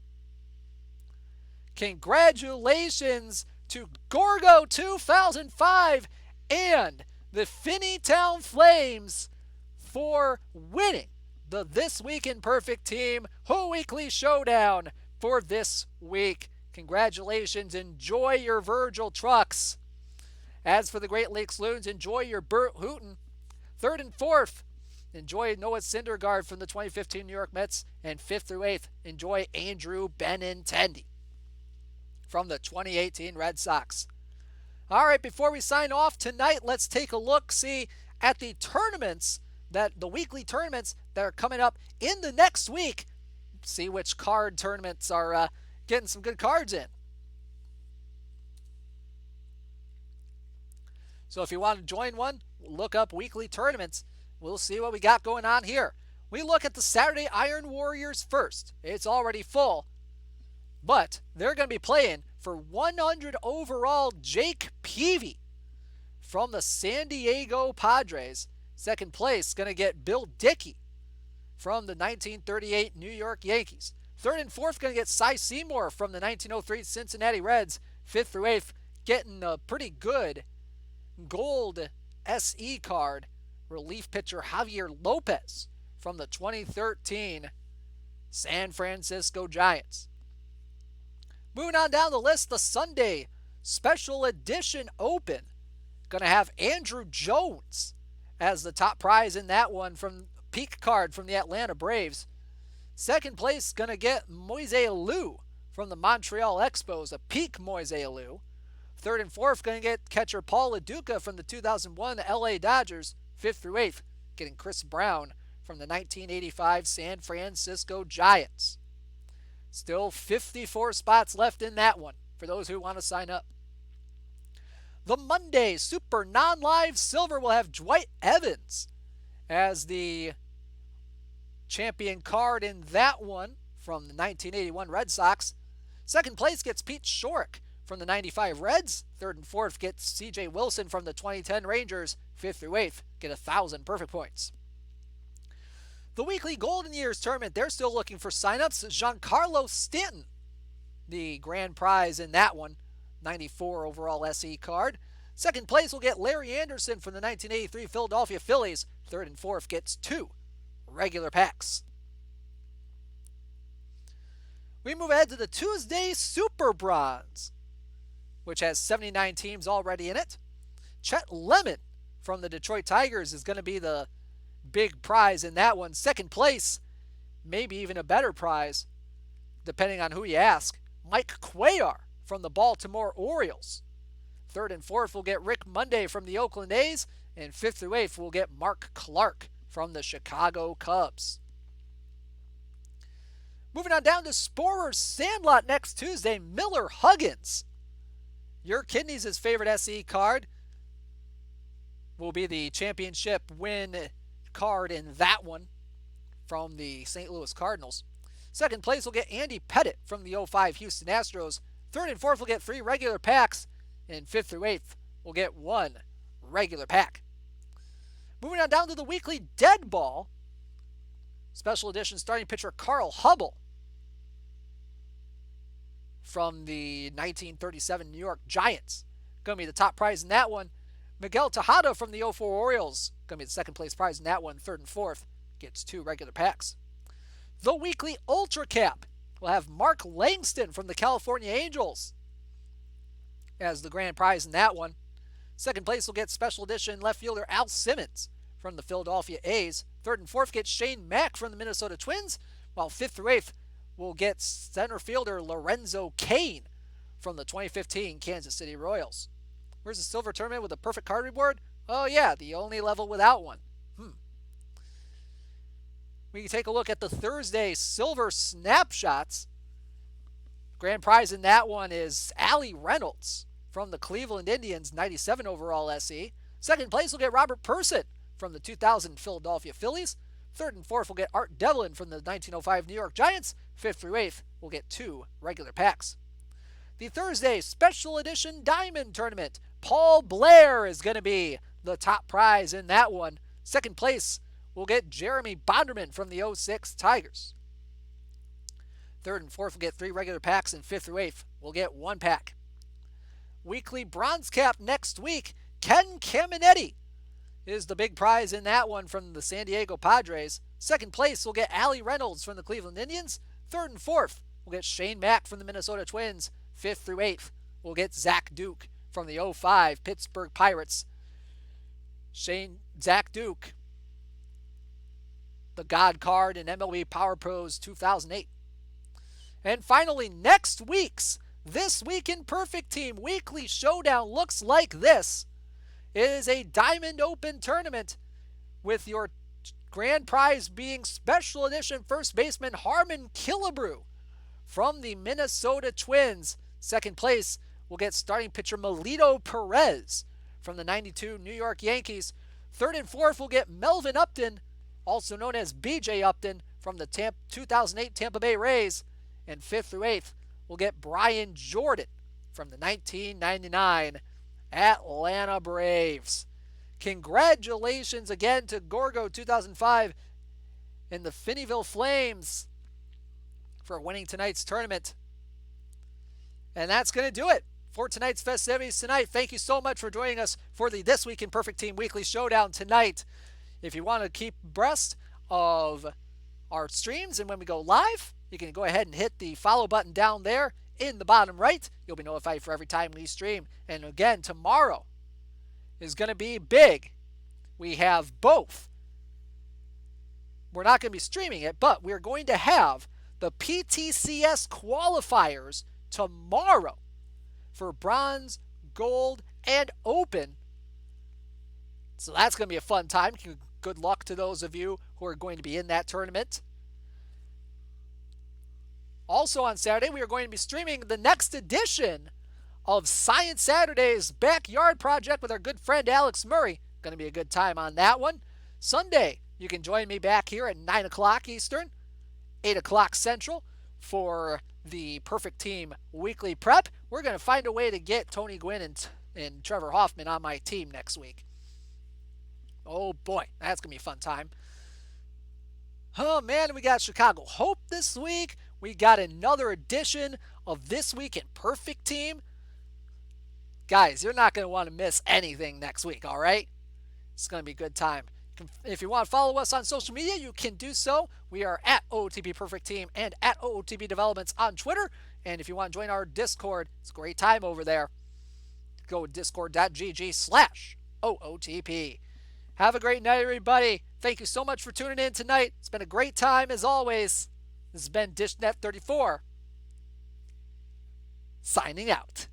Congratulations to Gorgo 2005 and the Finneytown Flames for winning the This Week in Perfect Team Weekly Showdown for this week. Congratulations. Enjoy your Virgil trucks. As for the Great Lakes Loons, enjoy your Burt Hooten. Third and fourth, enjoy Noah Syndergaard from the 2015 New York Mets. And fifth through eighth, enjoy Andrew Benintendi from the 2018 Red Sox. All right, before we sign off tonight, let's take a look, see at the tournaments, the weekly tournaments that are coming up in the next week. See which card tournaments are getting some good cards in. So if you want to join one, look up weekly tournaments. We'll see what we got going on here. We look at the Saturday Iron Warriors first. It's already full, but they're going to be playing for 100 overall Jake Peavy from the San Diego Padres. Second place going to get Bill Dickey from the 1938 New York Yankees. Third and fourth going to get Cy Seymour from the 1903 Cincinnati Reds. Fifth through eighth getting a pretty good gold SE card, relief pitcher Javier Lopez from the 2013 San Francisco Giants. Moving on down the list, the Sunday Special Edition Open. Going to have Andrew Jones as the top prize in that one from peak card from the Atlanta Braves. Second place going to get Moise Alou from the Montreal Expos, a peak Moise Alou. Third and fourth going to get catcher Paul LaDuca from the 2001 LA Dodgers. Fifth through eighth getting Chris Brown from the 1985 San Francisco Giants. Still 54 spots left in that one for those who want to sign up. The Monday Super Non-Live Silver will have Dwight Evans as the champion card in that one from the 1981 Red Sox. Second place gets Pete Shorrock from the 95 Reds. Third and fourth gets C.J. Wilson from the 2010 Rangers. Fifth through eighth get 1,000 perfect points. The weekly Golden Years tournament, they're still looking for signups. Giancarlo Stanton, the grand prize in that one, 94 overall SE card. Second place will get Larry Anderson from the 1983 Philadelphia Phillies. Third and fourth gets 2 regular packs. We move ahead to the Tuesday Super Bronze, which has 79 teams already in it. Chet Lemon from the Detroit Tigers is going to be the big prize in that one. Second place, maybe even a better prize, depending on who you ask. Mike Cuellar from the Baltimore Orioles. Third and fourth will get Rick Monday from the Oakland A's. And fifth through eighth will get Mark Clark from the Chicago Cubs. Moving on down to Sporer's Sandlot next Tuesday, Miller Huggins. Your Kidneys' favorite SE card will be the championship win card in that one from the St. Louis Cardinals. Second place will get Andy Pettitte from the 05 Houston Astros. Third and fourth will get 3 regular packs. And fifth through eighth will get 1 regular pack. Moving on down to the weekly Dead Ball. Special edition starting pitcher Carl Hubble from the 1937 New York Giants. Going to be the top prize in that one. Miguel Tejada from the 04 Orioles. Going to be the second place prize in that one. Third and fourth gets 2 regular packs. The weekly Ultra Cap will have Mark Langston from the California Angels as the grand prize in that one. Second place will get special edition left fielder Al Simmons from the Philadelphia A's. Third and fourth gets Shane Mack from the Minnesota Twins, while fifth through eighth will get center fielder Lorenzo Cain from the 2015 Kansas City Royals. Where's the silver tournament with a perfect card reward? Oh yeah, the only level without one. We can take a look at the Thursday Silver Snapshots. Grand prize in that one is Allie Reynolds from the Cleveland Indians, 97 overall SE. Second place will get Robert Person from the 2000 Philadelphia Phillies. Third and fourth will get Art Devlin from the 1905 New York Giants. Fifth through eighth will get 2 regular packs. The Thursday Special Edition Diamond Tournament. Paul Blair is going to be the top prize in that one. Second place will get Jeremy Bonderman from the 06 Tigers. Third and fourth will get 3 regular packs, and fifth through eighth will get 1 pack. Weekly bronze cap next week. Ken Caminetti is the big prize in that one from the San Diego Padres. Second place will get Allie Reynolds from the Cleveland Indians. Third and fourth will get Shane Mack from the Minnesota Twins. Fifth through eighth will get Zach Duke from the 05 Pittsburgh Pirates. Zach Duke, the God card in MLB Power Pros 2008. And finally, next week's This Week in Perfect Team Weekly Showdown looks like this. It is a Diamond Open tournament with your grand prize being Special Edition first baseman Harmon Killebrew from the Minnesota Twins. Second place will get starting pitcher Melito Perez from the 92 New York Yankees. Third and fourth will get Melvin Upton, also known as BJ Upton, from the 2008 Tampa Bay Rays. And fifth through eighth will get Brian Jordan from the 1999 Atlanta Braves. Congratulations again to Gorgo 2005 and the Finneytown Flames for winning tonight's tournament. And that's going to do it for tonight's festivities tonight. Thank you so much for joining us for the This Week in Perfect Team Weekly Showdown tonight. If you want to keep abreast of our streams and when we go live, you can go ahead and hit the follow button down there in the bottom right. You'll be notified for every time we stream. And again, tomorrow is going to be big. We have both. We're not going to be streaming it, but we're going to have the PTCS qualifiers tomorrow for bronze, gold, and open. So that's going to be a fun time. Good luck to those of you who are going to be in that tournament. Also on Saturday, we are going to be streaming the next edition of Science Saturday's Backyard Project with our good friend Alex Murray. Going to be a good time on that one. Sunday, you can join me back here at 9 o'clock Eastern, 8 o'clock Central for the Perfect Team Weekly Prep. We're going to find a way to get Tony Gwynn and Trevor Hoffman on my team next week. Oh boy, that's going to be a fun time. Oh man, we got Chicago Hope this week. We got another edition of This Week in Perfect Team. Guys, you're not going to want to miss anything next week, all right? It's going to be a good time. If you want to follow us on social media, you can do so. We are at OOTP Perfect Team and at OOTP Developments on Twitter. And if you want to join our Discord, it's a great time over there. Go to discord.gg/OOTP. Have a great night, everybody. Thank you so much for tuning in tonight. It's been a great time as always. This has been DishNet 34, signing out.